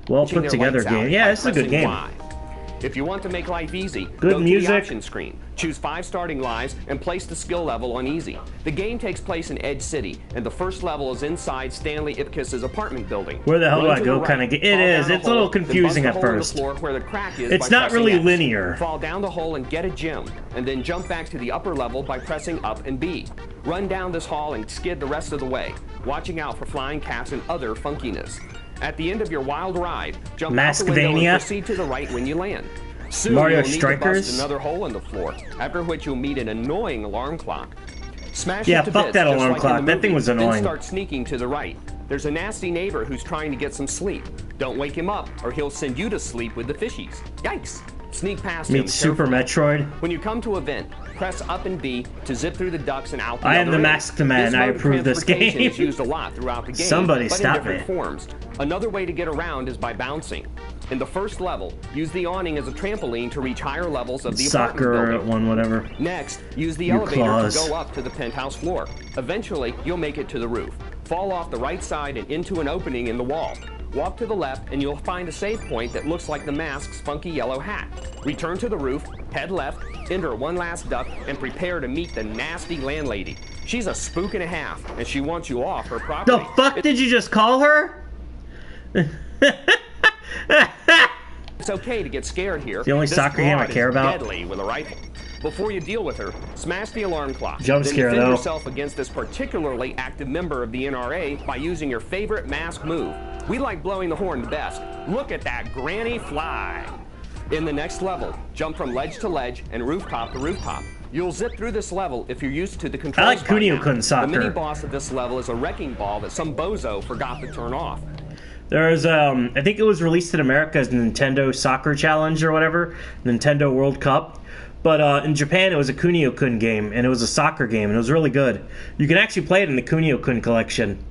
Well put together game. Yeah, this is a good game. If you want to make life easy, Good go music. to the options screen. Choose 5 starting lives and place the skill level on easy. The game takes place in Edge City, and the first level is inside Stanley Ipkiss's apartment building. Where the hell do Run I to go? the Kind of. right, It fall is. down It's a hole, little then confusing bust at the hole in the first. floor where the crack is It's by not pressing really X. linear. Fall down the hole and get a gem, and then jump back to the upper level by pressing up and B. Run down this hall and skid the rest of the way, watching out for flying cats and other funkiness. At the end of your wild ride, jump out the window Maskvania. and proceed to the right when you land. Soon Mario you'll need to Strikers. bust another hole in the floor, after which you'll meet an annoying alarm clock. Smash Yeah, it to fuck bits, that just alarm like in clock. the That movie. thing was annoying. Then start sneaking to the right. There's a nasty neighbor who's trying to get some sleep. Don't wake him up, or he'll send you to sleep with the fishies. Yikes! Sneak past him. Meet Super carefully. Metroid. When you come to a vent, press up and B to zip through the ducts and out the I am other the end. Masked Man. This I mode of approve this transportation game. is used a lot throughout the game, Somebody but stop in different me. forms. Another way to get around is by bouncing. In the first level, use the awning as a trampoline to reach higher levels of the apartment Soccer building. one, whatever. Next, use the Your elevator claws. to go up to the penthouse floor. Eventually, you'll make it to the roof. Fall off the right side and into an opening in the wall. Walk to the left and you'll find a save point that looks like the Mask's funky yellow hat. Return to the roof, head left, enter one last duct, and prepare to meet the nasty landlady. She's a spook and a half, and she wants you off her property. The fuck did you just call her? It's okay to get scared here. The only This soccer game I broad care is about. Deadly with a rifle. Before you deal with her, smash the alarm clock. Jump then scare, defend though. yourself against this particularly active member of the NRA by using your favorite mask move. We like blowing the horn the best. Look at that granny fly. In the next level, jump from ledge to ledge and rooftop to rooftop. You'll zip through this level if you're used to the controls. I like Kunio-kun Soccer. The mini-boss of this level is a wrecking ball that some bozo forgot to turn off. There's, I think it was released in America as Nintendo Soccer Challenge or whatever, Nintendo World Cup. But in Japan, it was a Kunio-kun game, and it was a soccer game, and it was really good. You can actually play it in the Kunio-kun collection.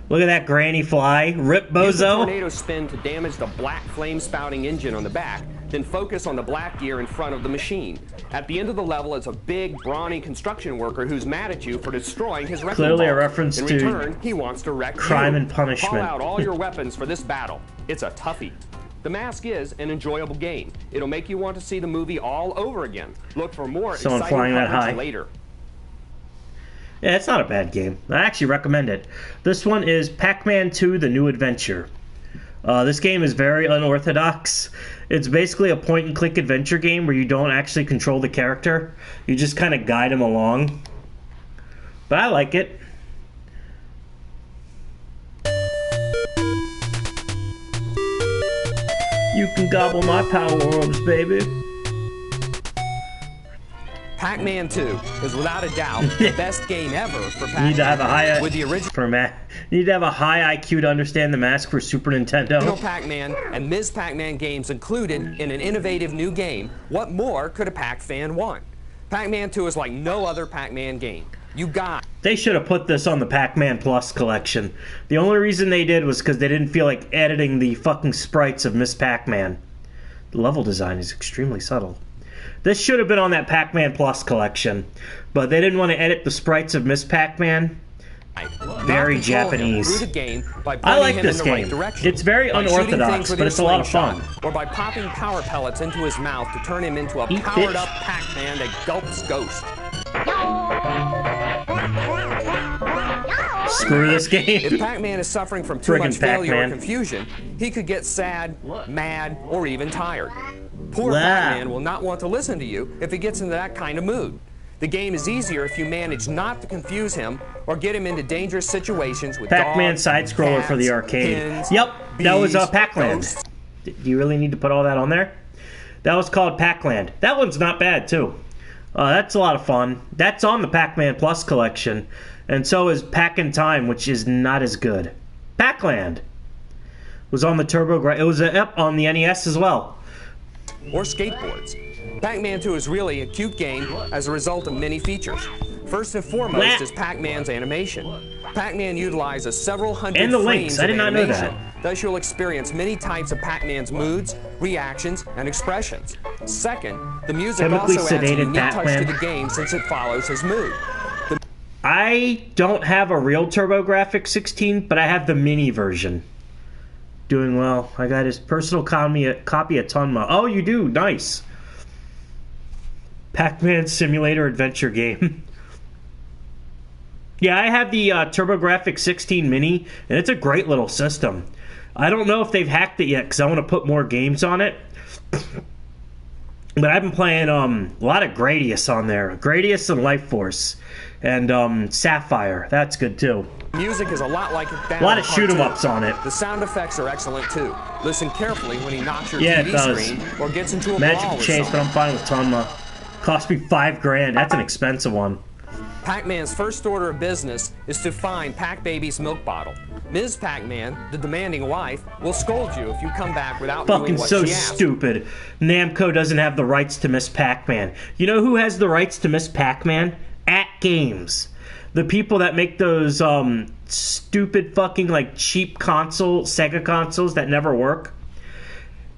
Look at that granny fly. Rip, bozo. Use the tornado spin to damage the black flame-spouting engine on the back, then focus on the black gear in front of the machine. At the end of the level is a big, brawny construction worker who's mad at you for destroying his wrecking Clearly ball. a reference in to return, he wants to wreck Crime you. and Punishment. Call out all your weapons for this battle. It's a toughie. The Mask is an enjoyable game. It'll make you want to see the movie all over again. Look for more Someone exciting flying that coverage high. later. Yeah, it's not a bad game. I actually recommend it. This one is Pac-Man 2: The New Adventure. This game is very unorthodox. It's basically a point-and-click adventure game where you don't actually control the character. You just kind of guide him along. But I like it. You can gobble my power-ups, baby. Pac-Man 2 is without a doubt the best game ever for Pac-Man. You need to have a high with the original you need to have a high IQ to understand the mask for Super Nintendo. Pac-Man and Ms. Pac-Man games included in an innovative new game. What more could a Pac fan want? Pac-Man 2 is like no other Pac-Man game. You got. They should have put this on the Pac-Man Plus collection. The only reason they did was because they didn't feel like editing the fucking sprites of Miss Pac-Man. The level design is extremely subtle. This should have been on that Pac-Man Plus collection, but they didn't want to edit the sprites of Miss Pac-Man. Very Japanese. I like this game. It's very unorthodox, but it's a lot of fun. Or by popping power pellets into his mouth to turn him into a powered-up Pac-Man that gulps ghosts. Screw this game. If Pac-Man is suffering from too much failure or confusion, he could get sad, mad, or even tired. Poor Pac-Man will not want to listen to you if he gets into that kind of mood. The game is easier if you manage not to confuse him or get him into dangerous situations with Pac-Man side-scroller for the arcade. Pins, yep, that was Pac-Land. ghosts. Do you really need to put all that on there? That was called Pac-Land. That one's not bad, too. That's a lot of fun. That's on the Pac-Man Plus collection. And so is Pac-in-Time, which is not as good. Pac-Land was on the it was on the NES as well. Or skateboards. Pac-Man 2 is really a cute game as a result of many features. First and foremost is Pac-Man's animation. Pac-Man utilizes several hundred frames of animation. Thus you'll experience many types of Pac-Man's moods, reactions, and expressions. Second, the music also adds a unique touch to the game since it follows his mood. I don't have a real TurboGrafx 16, but I have the mini version. Doing well. I got his personal copy of Tonma. Oh, you do? Nice. Pac-Man Simulator Adventure game. Yeah, I have the TurboGrafx 16 mini, and it's a great little system. I don't know if they've hacked it yet, because I want to put more games on it. But I've been playing a lot of Gradius on there. Gradius and Life Force. And Sapphire. That's good, too. Music is a lot like that. A lot of shoot-em-ups on it. The sound effects are excellent too. Listen carefully when he knocks your TV screen or gets into a brawl Magic with Chase, but I'm fine with Tonma. Cost me $5,000. That's an expensive one. Pac-Man's first order of business is to find Pac-Baby's milk bottle. Ms. Pac-Man, the demanding wife, will scold you if you come back without doing what she asked. Fucking so stupid. Namco doesn't have the rights to Miss Pac-Man. You know who has the rights to Miss Pac-Man? At Games. The people that make those stupid fucking like cheap Sega consoles that never work.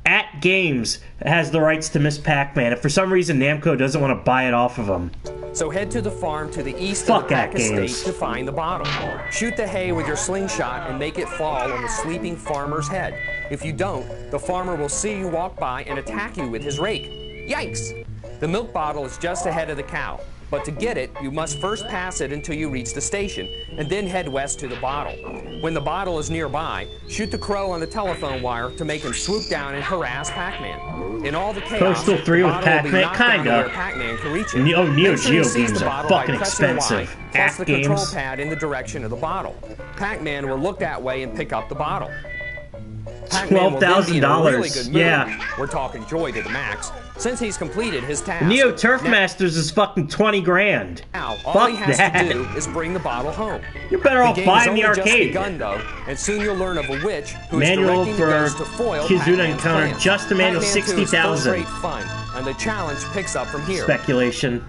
At Games has the rights to Miss Pac-Man. If for some reason Namco doesn't want to buy it off of them. So head to the farm to the east of the Pac estate to find the bottle. Shoot the hay with your slingshot and make it fall on the sleeping farmer's head. If you don't, the farmer will see you walk by and attack you with his rake. Yikes! The milk bottle is just ahead of the cow. But to get it, you must first pass it until you reach the station, and then head west to the bottle. When the bottle is nearby, shoot the crow on the telephone wire to make him swoop down and harass Pac-Man. In all the chaos, Postal 3 the with bottle will be Pac-Man, knocked down to where kinda. Pac-Man can reach it. Neo Make sure you Geo seize games the are bottle by fucking pressing Y, expensive. plus the Act control games. pad in the direction of the bottle. Pac-Man will look that way and pick up the bottle. Pac-Man will then be in a really good mood. Yeah. We're talking joy to the max, since he's completed his task. Neo Turf Masters is fucking 20 grand. Now, all Fuck he has that. to do is bring the bottle home. You're better off game buying has the only just arcade. begun, though, and soon you'll learn of a witch who is Manual directing for the ghost to foil Kizuna Pac-Man's Encounter, plans. just a manual, Pac-Man 2 is full of 60,000. great fun, and the challenge picks up from here. Speculation.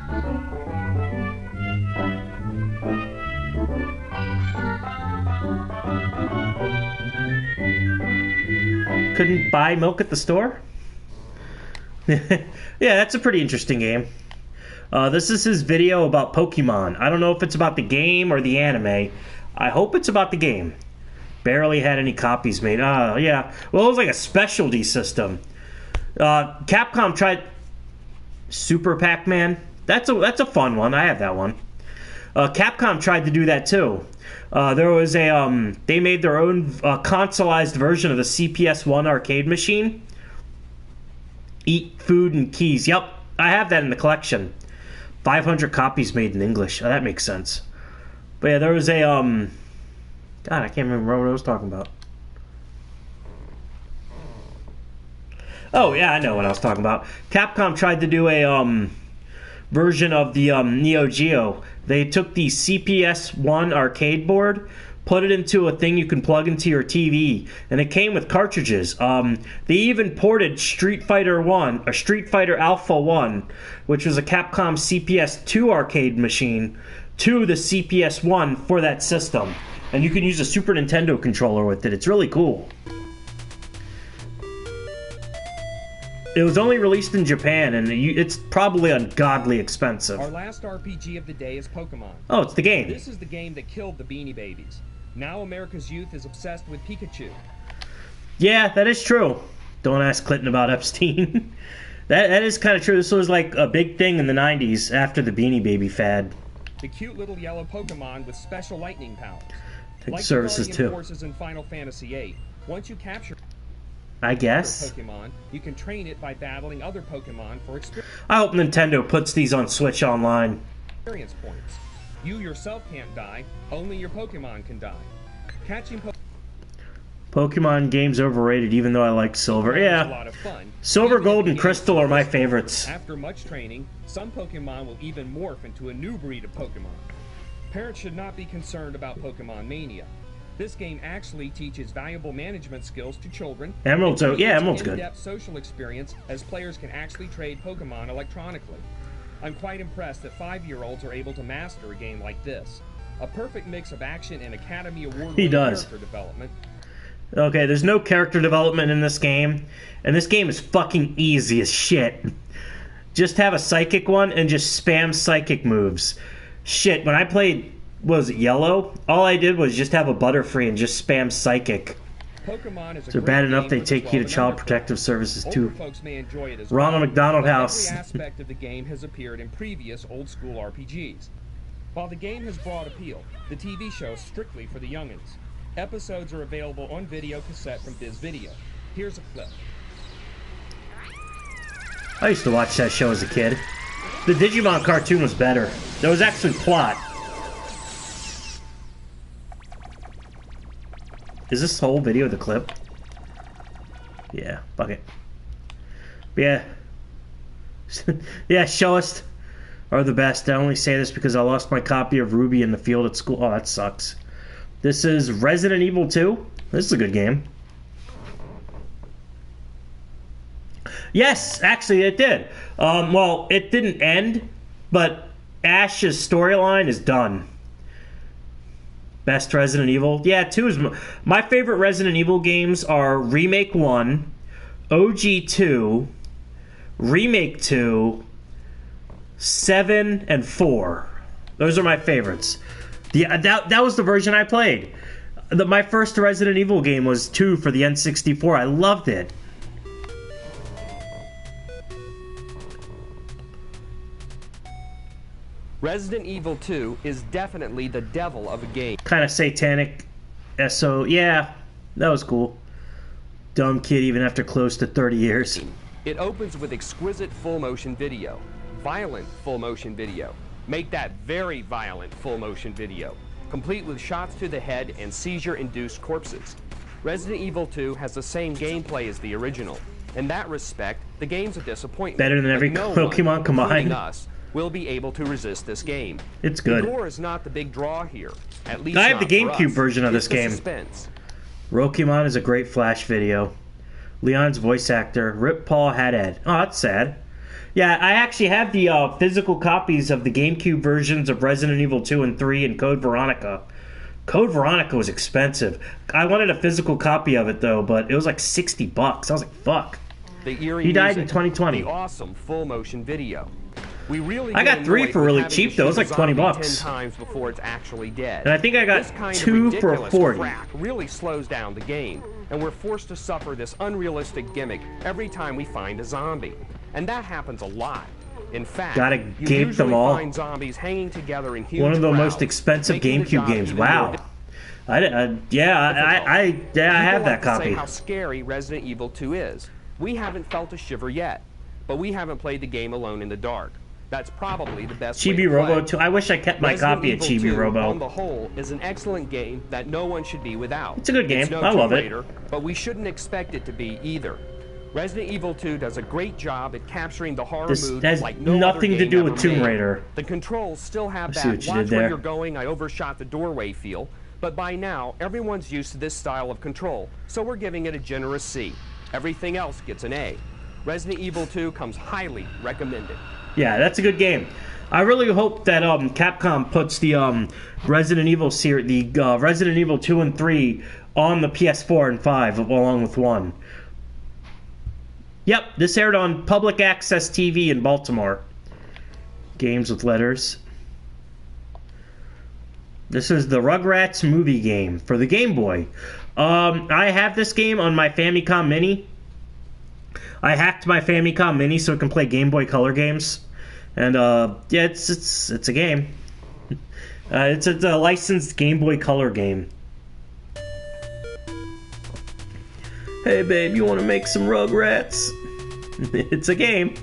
Couldn't buy milk at the store? Yeah, that's a pretty interesting game. This is his video about Pokemon. I don't know if it's about the game or the anime. I hope it's about the game. Barely had any copies made. Yeah. Well, it was like a specialty system. Capcom tried Super Pac-Man. That's a fun one. I have that one. Capcom tried to do that too. There was a they made their own consoleized version of the CPS-1 arcade machine. Eat Food and Keys. Yep, I have that in the collection. 500 copies made in English. Oh, that makes sense. But yeah, there was a God, I can't remember what I was talking about. Oh yeah, I know what I was talking about. Capcom tried to do a version of the Neo Geo. They took the CPS-1 arcade board, put it into a thing you can plug into your TV, and it came with cartridges. They even ported Street Fighter Alpha 1, which was a Capcom CPS-2 arcade machine, to the CPS-1 for that system. And you can use a Super Nintendo controller with it. It's really cool. It was only released in Japan, and it's probably ungodly expensive. Our last RPG of the day is Pokemon. Oh, it's the game. This is the game that killed the Beanie Babies. Now America's youth is obsessed with Pikachu. Yeah, that is true. Don't ask Clinton about Epstein. that is kind of true. This was like a big thing in the 90s after the Beanie Baby fad. The cute little yellow Pokemon with special lightning powers. Take Like services the Guardian too. Forces in Final Fantasy VIII, once you capture I guess. Pokemon, you can train it by battling other Pokemon for I hope Nintendo puts these on Switch Online. experience points. You yourself can't die, only your Pokemon can die. Catching Pokemon game's overrated, even though I like Silver. Pokemon is a Yeah. lot of fun. Silver, Even Gold, if the and game Crystal is are my difficult. favorites. After much training, some Pokemon will even morph into a new breed of Pokemon. Parents should not be concerned about Pokemon mania. This game actually teaches valuable management skills to children. Emerald's and yeah, creates Emerald's good. in-depth social experience as players can actually trade Pokemon electronically. I'm quite impressed that 5-year-olds are able to master a game like this. A perfect mix of action and Academy Award-winning character development. Okay, there's no character development in this game, and this game is fucking easy as shit. Just have a psychic one and just spam psychic moves. Shit, when I played, was it Yellow? All I did was just have a Butterfree and just spam psychic. Pokemon is a They're great bad enough game they for take you to 12 and Child under Protective Services Older too. folks may enjoy it as Ronald well, McDonald but House. Every aspect of the game has appeared in previous old-school RPGs. While the game has broad appeal, the TV show is strictly for the youngins. Episodes are available on video cassette from Viz Video. Here's a clip. I used to watch that show as a kid. The Digimon cartoon was better. There was actually plot. Is this whole video the clip? Yeah, fuck it. Yeah. Yeah, Showist are the best. I only say this because I lost my copy of Ruby in the field at school. Oh, that sucks. This is Resident Evil 2. This is a good game. Yes, actually it did. Well, it didn't end, but Ash's storyline is done. Best Resident Evil? Yeah, 2 is... My favorite Resident Evil games are Remake 1, OG 2, Remake 2, 7, and 4. Those are my favorites. That was the version I played. My first Resident Evil game was 2 for the N64. I loved it. Resident Evil 2 is definitely the devil of a game. Kind of satanic. SO. Yeah, that was cool. Dumb kid even after close to 30 years. It opens with exquisite full-motion video, violent full-motion video. Make that very violent full-motion video, complete with shots to the head and seizure-induced corpses. Resident Evil 2 has the same gameplay as the original. In that respect, the game's a disappointment. Better than every Pokemon combined. Us will be able to resist this game. It's good. The gore is not the big draw here. At least I have the not for GameCube us. version of It's this the game. Suspense. Pokemon is a great Flash video. Leon's voice actor, Rip Paul Haddad. Oh, that's sad. Yeah, I actually have the physical copies of the GameCube versions of Resident Evil 2 and 3 and Code Veronica. Code Veronica was expensive. I wanted a physical copy of it, though, but it was like $60. I was like, fuck. The eerie He died in music, 2020. The awesome full-motion video. We really I got 3 for really cheap, though. It was like $20. 10 times before it's actually dead. And I think I got This kind 2 of for ridiculous 40. crack really slows down the game, and we're forced to suffer this unrealistic gimmick every time we find a zombie. And that happens a lot. In fact, Gotta you gape usually them all. find zombies hanging together in huge One of the crowds, most expensive making the GameCube job games. even Wow. more I have People that like to copy. say how scary Resident Evil 2 is. We haven't felt a shiver yet, but we haven't played the game alone in the dark. That's probably the best way Chibi to Robo play. 2. I wish I kept my Resident copy of Evil Chibi 2, Robo. on the whole, is an excellent game that no one should be without. It's a good game. It's no I love Tomb it. Raider, but we shouldn't expect it to be either. Resident Evil 2 does a great job at capturing the horror This mood has like no nothing other to game do ever with Tomb made. Raider. The controls still have I see that what you watch did where there. you're going, I overshot the doorway feel, but by now everyone's used to this style of control, so we're giving it a generous C. Everything else gets an A. Resident Evil 2 comes highly recommended. Yeah, that's a good game. I really hope that Capcom puts the Resident Evil series, the Resident Evil 2 and 3 on the PS4 and 5 along with 1. Yep, this aired on Public Access TV in Baltimore. Games with letters. This is the Rugrats movie game for the Game Boy. I have this game on my Famicom Mini. I hacked my Famicom Mini so it can play Game Boy Color games. And yeah, it's a game. It's a licensed Game Boy Color game. Hey babe, you want to make some Rugrats? It's a game.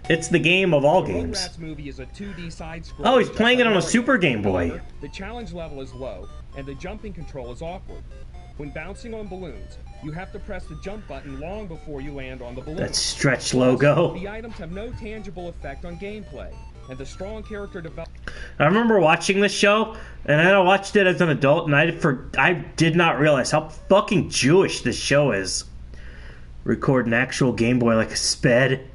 It's the game of all games. Rugrats movie is a 2D side scroll. Oh, he's playing it on a Super Game Boy. The challenge level is low, and the jumping control is awkward. When bouncing on balloons, you have to press the jump button long before you land on the balloon. That stretch logo. The items have no tangible effect on gameplay, and the strong character development. I remember watching this show, and then I watched it as an adult, and I did not realize how fucking Jewish this show is. Record an actual Game Boy like a sped.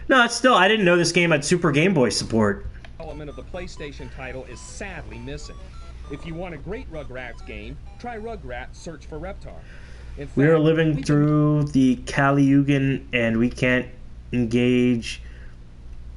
No, it's still, I didn't know this game had Super Game Boy support. Development of the PlayStation title is sadly missing. If you want a great Rugrats game, try Rugrats Search for Reptar. In We are fact, living we through the Kali Yugan, and we can't engage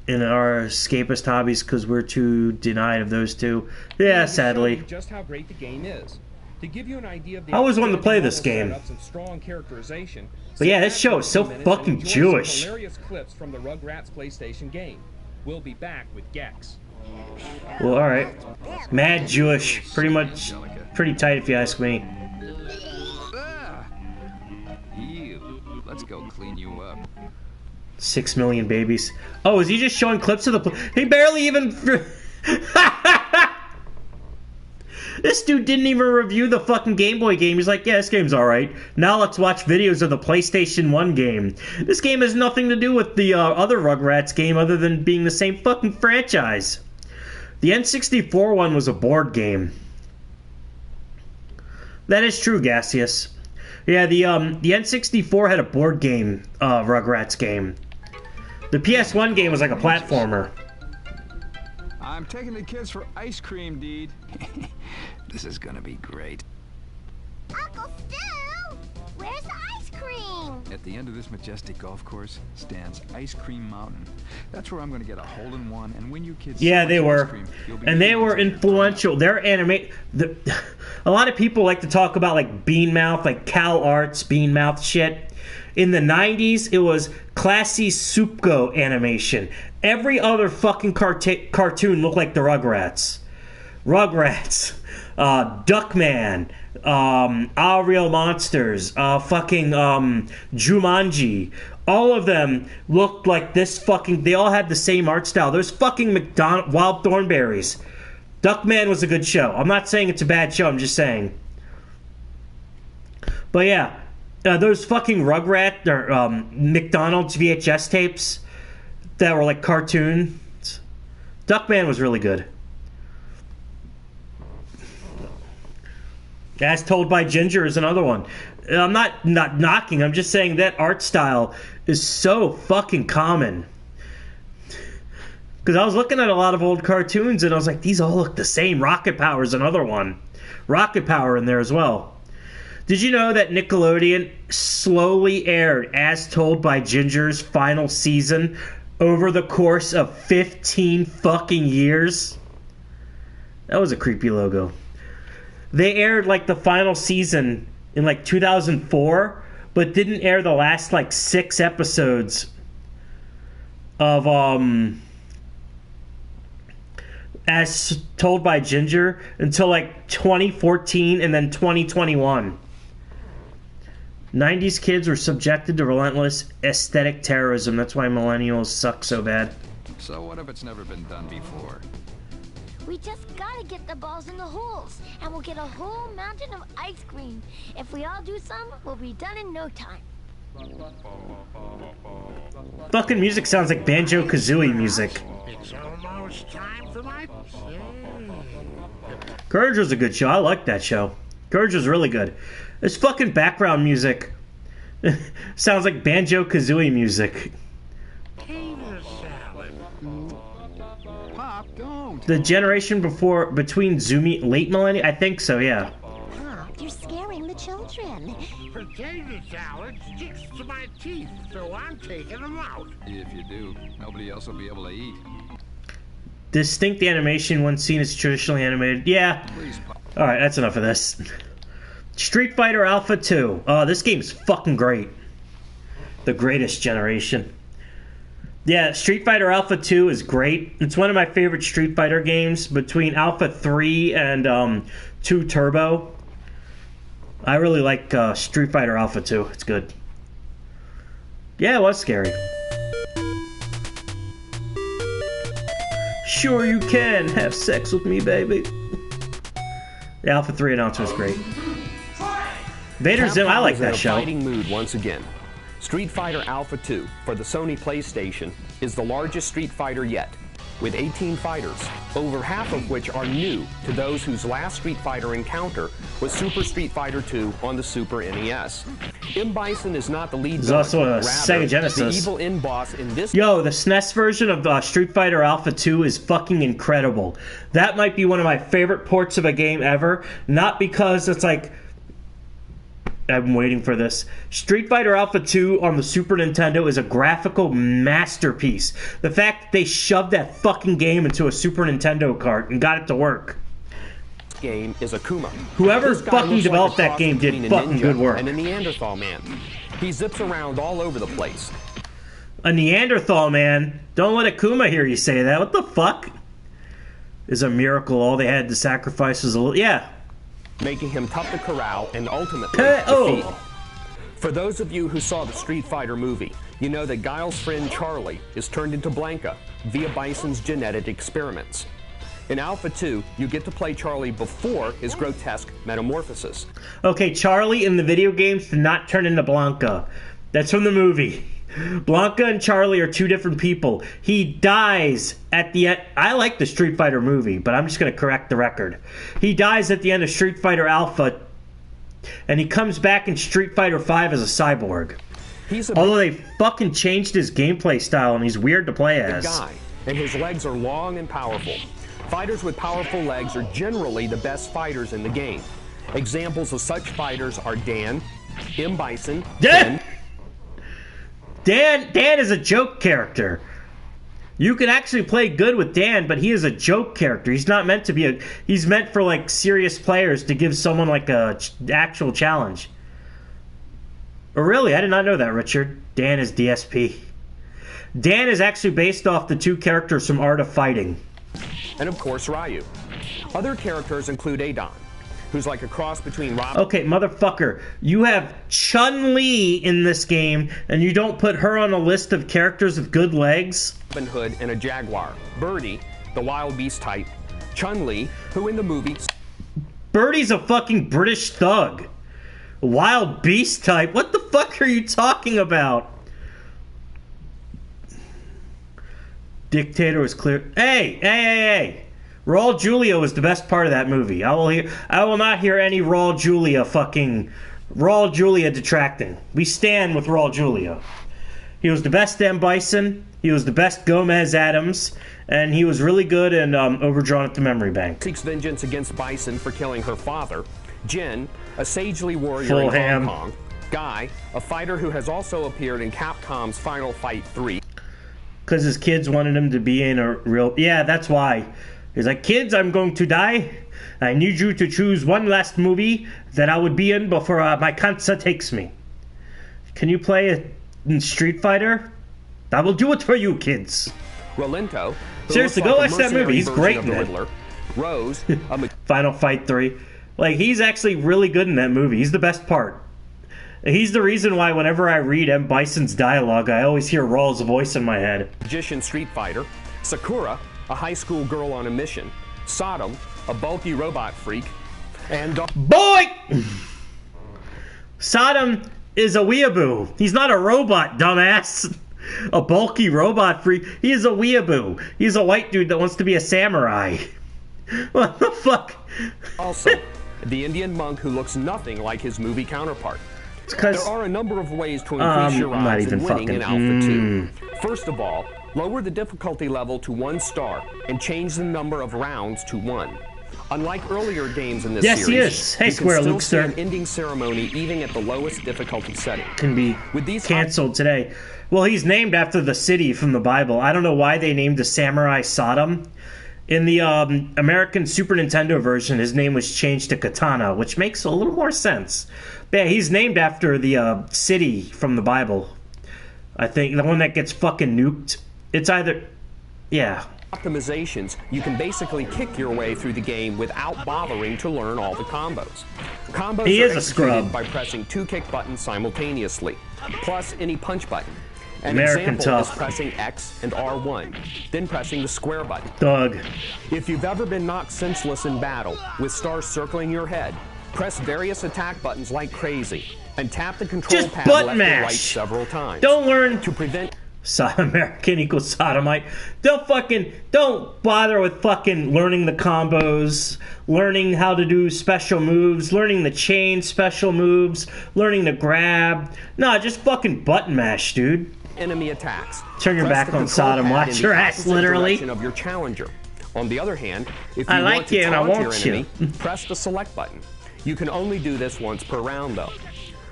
in our escapist hobbies because we're too denied of those two. Yeah, to show sadly. you just how great the game is. To give you an idea of the I always wanted to play this outstanding game. level setups and strong characterization, But yeah, sit this back show for is a so few minutes fucking and enjoy Jewish. some hilarious clips from the Rugrats PlayStation game. We'll be back with Gex. Well, alright. Mad Jewish. Pretty tight if you ask me. You. Let's go clean you up. 6 million babies. Oh, is he just showing clips of the... He barely even... This dude didn't even review the fucking Game Boy game. He's like, yeah, this game's alright. Now let's watch videos of the PlayStation 1 game. This game has nothing to do with the other Rugrats game other than being the same fucking franchise. The N64 one was a board game. That is true, Gaseous. Yeah, the N64 had a board game, Rugrats game. The PS1 game was like a platformer. I'm taking the kids for ice cream, Deed. This is gonna be great. Uncle Stu, where's the ice cream? At the end of this majestic golf course stands Ice Cream Mountain. That's where I'm gonna get a hole-in-one and win you kids. Yeah, so they much were. ice cream, you'll be And they eating were until you're influential. They're a lot of people like to talk about like Bean Mouth, like Cal Arts Bean Mouth shit. In the 90s, it was classy Supco animation. Every other fucking cartoon looked like the Rugrats. Rugrats. Duckman, Our Real Monsters, fucking Jumanji. All of them looked like this fucking... They all had the same art style. There's fucking Wild Thornberrys. Duckman was a good show. I'm not saying it's a bad show. I'm just saying. But yeah, those fucking Rugrat or McDonald's VHS tapes that were like cartoons. Duckman was really good. As Told by Ginger is another one. I'm not knocking. I'm just saying that art style is so fucking common. Because I was looking at a lot of old cartoons and I was like, these all look the same. Rocket Power is another one. Rocket Power in there as well. Did you know that Nickelodeon slowly aired As Told by Ginger's final season over the course of 15 fucking years? That was a creepy logo. They aired like the final season in like 2004, but didn't air the last like 6 episodes of As Told by Ginger until like 2014 and then 2021. 90s kids were subjected to relentless aesthetic terrorism. That's why millennials suck so bad. So what if it's never been done before? We just gotta get the balls in the holes, and we'll get a whole mountain of ice cream. If we all do some, we'll be done in no time. Fucking music sounds like Banjo-Kazooie music. It's almost time for my Courage was a good show. I liked that show. Courage was really good. This fucking background music sounds like Banjo-Kazooie music. Caesar salad. Pop, don't. The generation between Zoomy, late millennium? I think so, yeah. Pop, you're scaring the children. Potato salad sticks to my teeth, so I'm taking them out. If you do, nobody else will be able to eat. Distinct animation when seen as traditionally animated. Yeah. Please, Pop. Alright, that's enough of this. Street Fighter Alpha 2. Oh, this game's fucking great. The greatest generation. Yeah, Street Fighter Alpha 2 is great. It's one of my favorite Street Fighter games between Alpha 3 and 2 Turbo. I really like Street Fighter Alpha 2. It's good. Yeah, it was scary. Sure you can. Have sex with me, baby. The Alpha 3 announcement was great. Vader Zim, I like that show. Fighting mood once again. Street Fighter Alpha 2 for the Sony PlayStation is the largest Street Fighter yet, with 18 fighters, over half of which are new to those whose last Street Fighter encounter was Super Street Fighter 2 on the Super NES. M. Bison is not the lead There's villain, also a rather, Sega Genesis. the evil end boss in this. Yo, the SNES version of Street Fighter Alpha 2 is fucking incredible. That might be one of my favorite ports of a game ever. Not because it's like... I'm waiting for this. Street Fighter Alpha 2 on the Super Nintendo is a graphical masterpiece. The fact that they shoved that fucking game into a Super Nintendo cart and got it to work. Game is Akuma. Whoever This guy fucking looks like developed a that cross game did between a fucking ninja good work. and a Neanderthal man. He zips around all over the place. A Neanderthal man? Don't let Akuma hear you say that. What the fuck? Is a miracle. All they had to sacrifice was a little... Yeah. Making him tough to corral and ultimately Oh. defeat. For those of you who saw the Street Fighter movie, you know that Guile's friend Charlie is turned into Blanka via Bison's genetic experiments. In Alpha 2, you get to play Charlie before his grotesque metamorphosis. Okay, Charlie in the video games did not turn into Blanka. That's from the movie. Blanka and Charlie are two different people. He dies at the end. I like the Street Fighter movie, but I'm just going to correct the record. He dies at the end of Street Fighter Alpha, and he comes back in Street Fighter 5 as a cyborg. Although they fucking changed his gameplay style, and he's weird to play as. Guy, and his legs are long and powerful. Fighters with powerful legs are generally the best fighters in the game. Examples of such fighters are Dan, M. Bison, Dan is a joke character. You can actually play good with Dan, but he is a joke character. He's not meant to be a... He's meant for, like, serious players to give someone, like, a actual challenge. Oh, really? I did not know that, Richard. Dan is DSP. Dan is actually based off the two characters from Art of Fighting. and of course Ryu. Other characters include Adon, who's like a cross between Robin. Okay, motherfucker. You have Chun-Li in this game, and you don't put her on a list of characters with good legs? Robin Hood and a jaguar. Birdie, the wild beast type. Chun-Li, who in the movie... Birdie's a fucking British thug. Wild beast type? What the fuck are you talking about? Dictator was clear. Hey! Raul Julia was the best part of that movie. I will not hear any Raul Julia detracting. We stand with Raul Julia. He was the best M. Bison. He was the best Gomez Adams, and he was really good in Overdrawn at the Memory Bank. Seeks vengeance against Bison for killing her father. Jin, a sagely warrior Full in ham. Hong Kong. Guy, a fighter who has also appeared in Capcom's Final Fight 3. Because his kids wanted him to be in a real... Yeah, that's why. He's like, kids, I'm going to die. I need you to choose one last movie that I would be in before my cancer takes me. Can you play in Street Fighter? I will do it for you, kids. Rolento. Seriously, go watch that movie. He's great in it. Rose. Final Fight 3. Like, he's actually really good in that movie. He's the best part. He's the reason why whenever I read M. Bison's dialogue, I always hear Raul's voice in my head. Magician Street Fighter. Sakura, a high school girl on a mission. Sodom, a bulky robot freak. And... Boy! Sodom is a weeaboo. He's not a robot, dumbass. A bulky robot freak. He is a weeaboo. He's a white dude that wants to be a samurai. What the fuck? Also, the Indian monk who looks nothing like his movie counterpart. There are a number of ways to increase your odds in winning in Alpha 2. First of all, lower the difficulty level to 1 star and change the number of rounds to 1. Unlike earlier games in this series, he is. Hey, you Square can Luke, still see sir. an ending ceremony even at the lowest difficulty setting. Can be With these canceled today. Well, he's named after the city from the Bible. I don't know why they named the samurai Sodom. In the American Super Nintendo version, his name was changed to Katana, which makes a little more sense. But yeah, he's named after the city from the Bible. I think the one that gets fucking nuked. It's either... Yeah. optimizations, you can basically kick your way through the game without bothering to learn all the combos. Combos He are is a executed scrub. by pressing 2 kick buttons simultaneously, plus any punch button. An American example tough. is pressing X and R1, then pressing the square button. Doug. If you've ever been knocked senseless in battle, with stars circling your head, press various attack buttons like crazy, and tap the control Just pad button left and mash. right several times. Don't learn... To prevent... American equals sodomite. Don't bother with fucking learning the combos, learning how to do special moves, learning the chain special moves, learning to grab. Nah, just fucking button mash, dude. enemy attacks. Turn your Press back the on control Sodom. pad Watch in the your ass, opposite literally. direction of your challenger. On the other hand, if you I like want to you and I taunt your want you. enemy, press the select button. You can only do this once per round, though.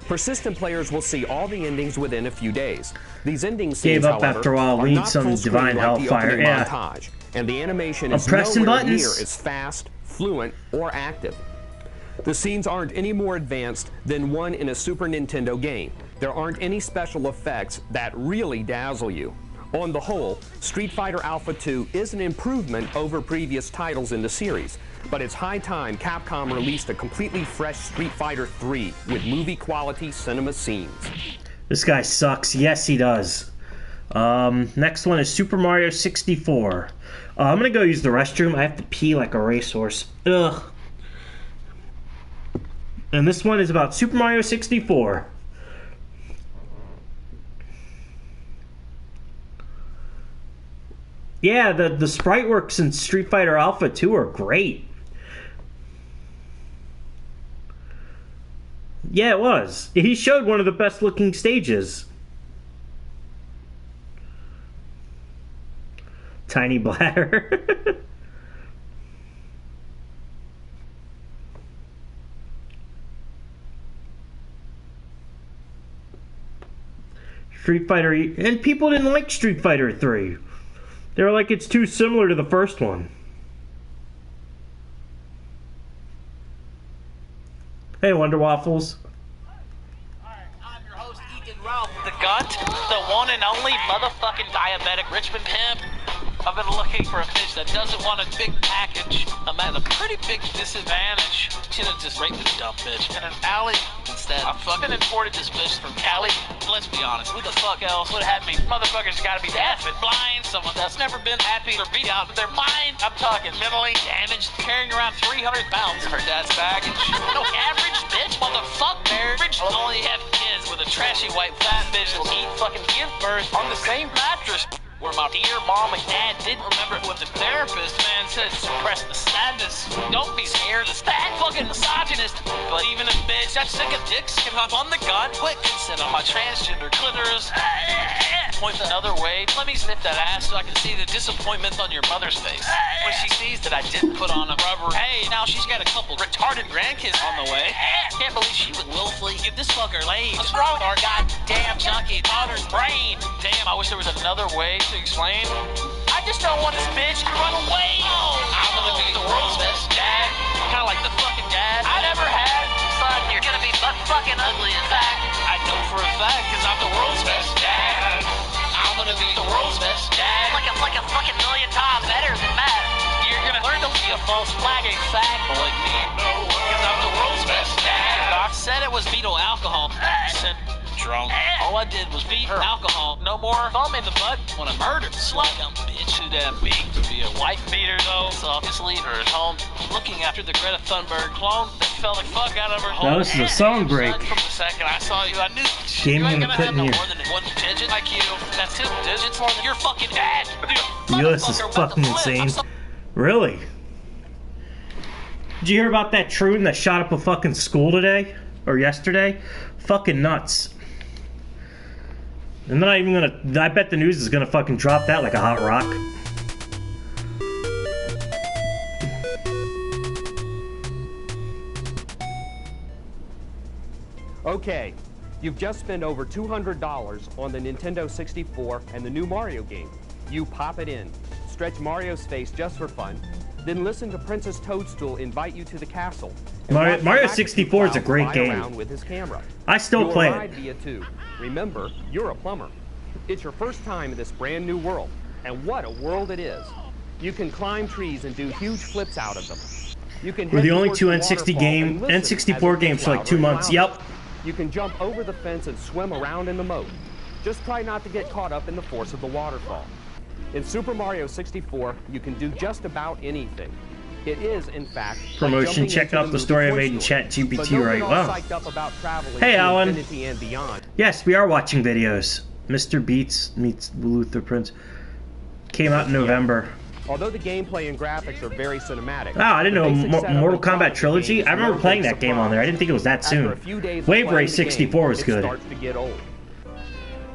Persistent players will see all the endings within a few days. These ending scenes, Gave up however, after a while. are We need not some full screen divine like the hellfire. opening Yeah. montage, and the animation I'm is pressing nowhere buttons. near as fast, fluent, or active. The scenes aren't any more advanced than one in a Super Nintendo game. There aren't any special effects that really dazzle you. On the whole, Street Fighter Alpha 2 is an improvement over previous titles in the series, but it's high time Capcom released a completely fresh Street Fighter 3 with movie-quality cinema scenes. This guy sucks. Yes, he does. Next one is Super Mario 64. I'm gonna go use the restroom. I have to pee like a racehorse. Ugh. And this one is about Super Mario 64. Yeah, the sprite works in Street Fighter Alpha 2 are great. Yeah, it was. He showed one of the best looking stages. Tiny bladder. Street Fighter, and people didn't like Street Fighter 3. They were like, it's too similar to the first one. Hey, Wonder Waffles. Alright, I'm your host, Ethan Ralph, the Gut, the one and only motherfucking diabetic Richmond pimp. I've been looking for a fish that doesn't want a big package. I'm at a pretty big disadvantage. Should have just raped the dumb bitch in an alley instead. I fucking imported this bitch from Cali. Let's be honest, who the fuck else would have had me? Motherfuckers gotta be deaf and blind. Someone that's never been happy or beat out with their mind. I'm talking mentally damaged, carrying around 300 pounds of her dad's baggage. No average bitch, motherfuck marriage. I'll only have kids with a trashy white fat bitch that'll eat fucking give birth on the same mattress. Where my dear mom and dad didn't remember what the therapist man said. Suppress the sadness. Don't be scared. It's that fucking misogynist. But even a bitch that's sick of dicks can hop on the gun quick and sit on my transgender clitoris. Point another way. Let me sniff that ass so I can see the disappointment on your mother's face. When she sees that I didn't put on a rubber, hey, now she's got a couple retarded grandkids on the way. Can't believe she would willfully give this fucker laid. What's wrong with our goddamn junkie daughter's brain? Damn, I wish there was another way to explain. I just don't want this bitch to run away. I'm gonna be the world's best dad. Kinda like the fucking dad I never had. Son, you're gonna be butt fucking ugly, in fact. I know for a fact, cause I'm the world's best dad. I'm gonna be the world's best dad. Like a fucking million times better than math. You're gonna learn to be a false flag, a fag like me. Cause I'm the world's best dad. Doc said it was fetal alcohol. Drunk. All I did was beat her alcohol. No more thumb in the butt when I murdered. Slut dumb bitch who that weak to be a wife beater though. So just leave her at home looking after the Greta Thunberg clone that fell the fuck out of her home. Now this is a song break. From the second I saw you, I knew Game you ain't gonna gonna put have in no here. more than one digit like you. That's 2 digits more than your fucking dad. This is fucking insane. Really? Did you hear about that Troon that shot up a fucking school today? Or yesterday? Fucking nuts. I'm not even gonna... I bet the news is gonna fucking drop that like a hot rock. Okay, you've just spent over $200 on the Nintendo 64 and the new Mario game. You pop it in, stretch Mario's face just for fun, then listen to Princess Toadstool invite you to the castle. Mario 64 is a great game. Around with his camera. I still play ride it. via tube. Remember, you're a plumber. It's your first time in this brand new world, and what a world it is. You can climb trees and do huge flips out of them. You can We're the only head two towards the N64 waterfall game, and listen N64 as it games gets for like 2 louder and months. louder. Yep. You can jump over the fence and swim around in the moat. Just try not to get caught up in the force of the waterfall. In Super Mario 64, you can do just about anything. It is, in fact, Promotion. like Check out the story I made in ChatGPT right. Wow. Hey, Hey, Alan. And beyond. Yes, we are watching videos. Mr. Beats meets Luther Prince. Came out in November. Although the gameplay and graphics are very cinematic. Oh, I didn't know the basic setup Mortal and plot Kombat of the Trilogy. game is I remember no playing big that game on there. I didn't think it was that After soon. a few days of Wave playing Race the 64 game, was good. It starts to get old.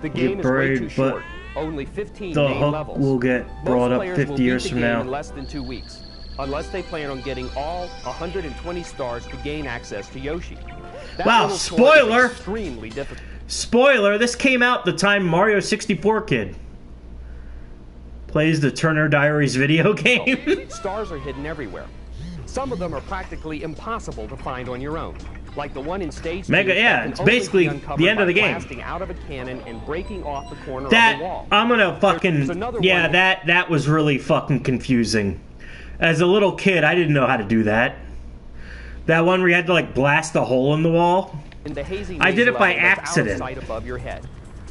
The game is way buried, too but short. Only 15 The main hook levels. will get brought Most up players 50 will beat years the from game now. in less than 2 weeks, unless they plan on getting all 120 stars to gain access to Yoshi. That Wow, little tour is spoiler! Extremely difficult. Spoiler, this came out the time Mario 64 Kid plays the Turner Diaries video game. Stars are hidden everywhere. Some of them are practically impossible to find on your own. Like the one in stage Mega, 2 yeah, that can it's only be basically uncovered the end of by the game. blasting out of a cannon and breaking off the corner of That the wall. I'm gonna fucking There's another yeah. one. That was really fucking confusing. As a little kid, I didn't know how to do that. That one where you had to like blast a hole in the wall. In the hazy I did maze it by level that's out of accident. sight above your head.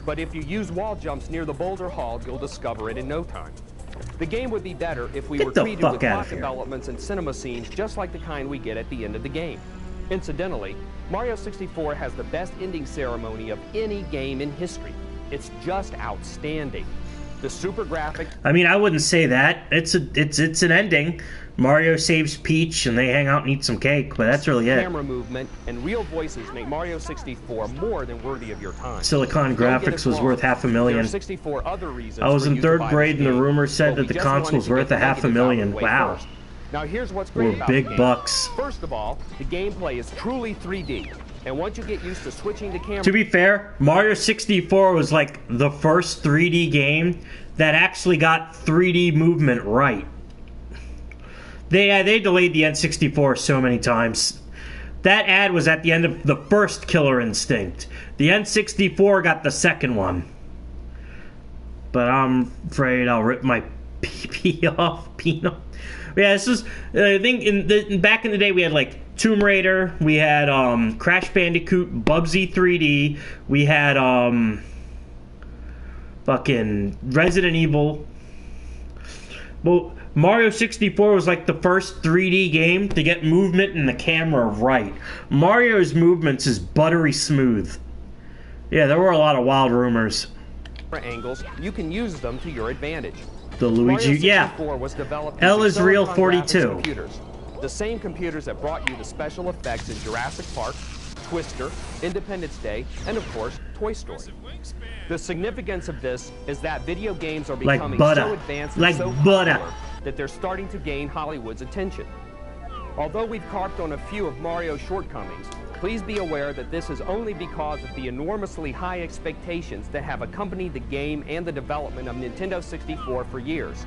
But if you use wall jumps near the boulder hall, you'll discover it in no time. The game would be better if we Get were the treated fuck with out plot of here. developments and cinema scenes just like the kind we get at the end of the game. Incidentally, Mario 64 has the best ending ceremony of any game in history. It's just outstanding. The super graphics. I mean, I wouldn't say that. It's an ending. Mario saves Peach and they hang out and eat some cake, but that's really it. Camera movement and real voices make Mario 64 more than worthy of your time. Silicon Don't get Graphics us was wrong. worth $500,000. There are 64 other reasons I was for in you to third buy grade this and the game, rumor said but that we the just wanted console's to worth get the negatives out of the $500,000. way Wow. first. Now here's what's Or great about big the game. bucks. First of all, the gameplay is truly 3D. And once you get used to switching to camera... To be fair, Mario 64 was like the first 3D game that actually got 3D movement right. They delayed the N64 so many times. That ad was at the end of the first Killer Instinct. The N64 got the second one. But I'm afraid I'll rip my PP off penal. Yeah, this is. I think back in the day we had like Tomb Raider, we had Crash Bandicoot, Bubsy 3D, we had fucking Resident Evil. Well, Mario 64 was like the first 3D game to get movement and the camera right. Mario's movements is buttery smooth. Yeah, there were a lot of wild rumors. Angles, you can use them to your advantage. The Luigi, yeah. Was developed L is using real Silicon 42. graphics computers. The same computers that brought you the special effects in Jurassic Park, Twister, Independence Day, and of course, Toy Story. The significance of this is that video games are becoming so advanced and so popular that they're starting to gain Hollywood's attention. Although we've carped on a few of Mario's shortcomings, please be aware that this is only because of the enormously high expectations that have accompanied the game and the development of Nintendo 64 for years.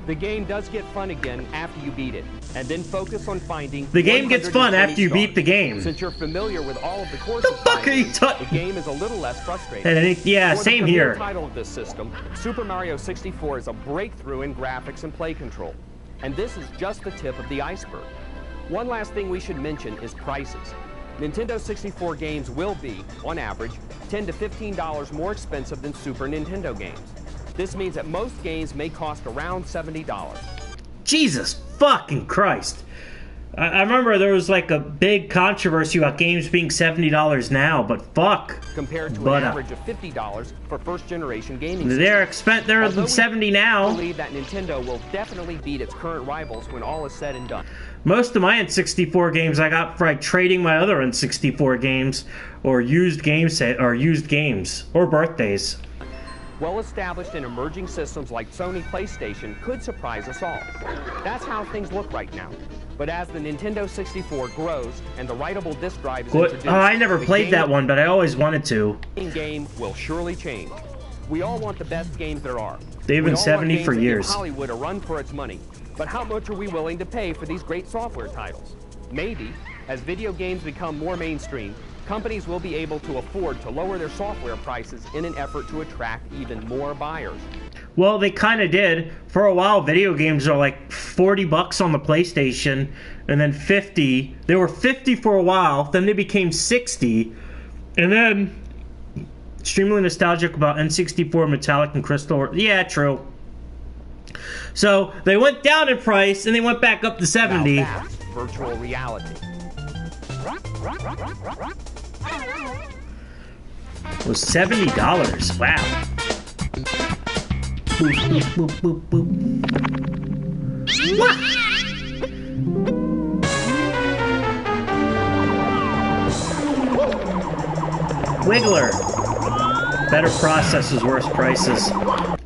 The game does get fun again after you beat it, and then focus on finding the game gets fun after you beat the game. Since you're familiar with all of the courses, the game is a little less frustrating. And yeah, same here. The title of this system, Super Mario 64 is a breakthrough in graphics and play control, and this is just the tip of the iceberg. One last thing we should mention is prices. Nintendo 64 games will be, on average, $10 to $15 more expensive than Super Nintendo games. This means that most games may cost around $70. Jesus fucking Christ. I remember there was like a big controversy about games being $70 now, but fuck. Compared to an average of $50 for first-generation gaming systems. They're $70 now. I believe that Nintendo will definitely beat its current rivals when all is said and done. Most of my N64 games I got for like trading my other N64 games or used games or birthdays. Well-established and emerging systems like Sony PlayStation could surprise us all. That's how things look right now. But as the Nintendo 64 grows and the writable disc drive is introduced... Oh, I never played that one, but I always wanted to. The game will surely change. We all want the best games there are. They've been 70 for years. Hollywood a run for its money. But how much are we willing to pay for these great software titles? Maybe, as video games become more mainstream, companies will be able to afford to lower their software prices in an effort to attract even more buyers. Well, they kind of did. For a while, video games are like $40 on the PlayStation, and then 50. They were 50 for a while, then they became 60, and then extremely nostalgic about N64, Metallic, and Crystal. Yeah, true. So they went down in price, and they went back up to 70. Now that's virtual reality. It was $70. Wow. Boop, boop, boop, boop, boop. What? Wiggler. Better processors, worse prices.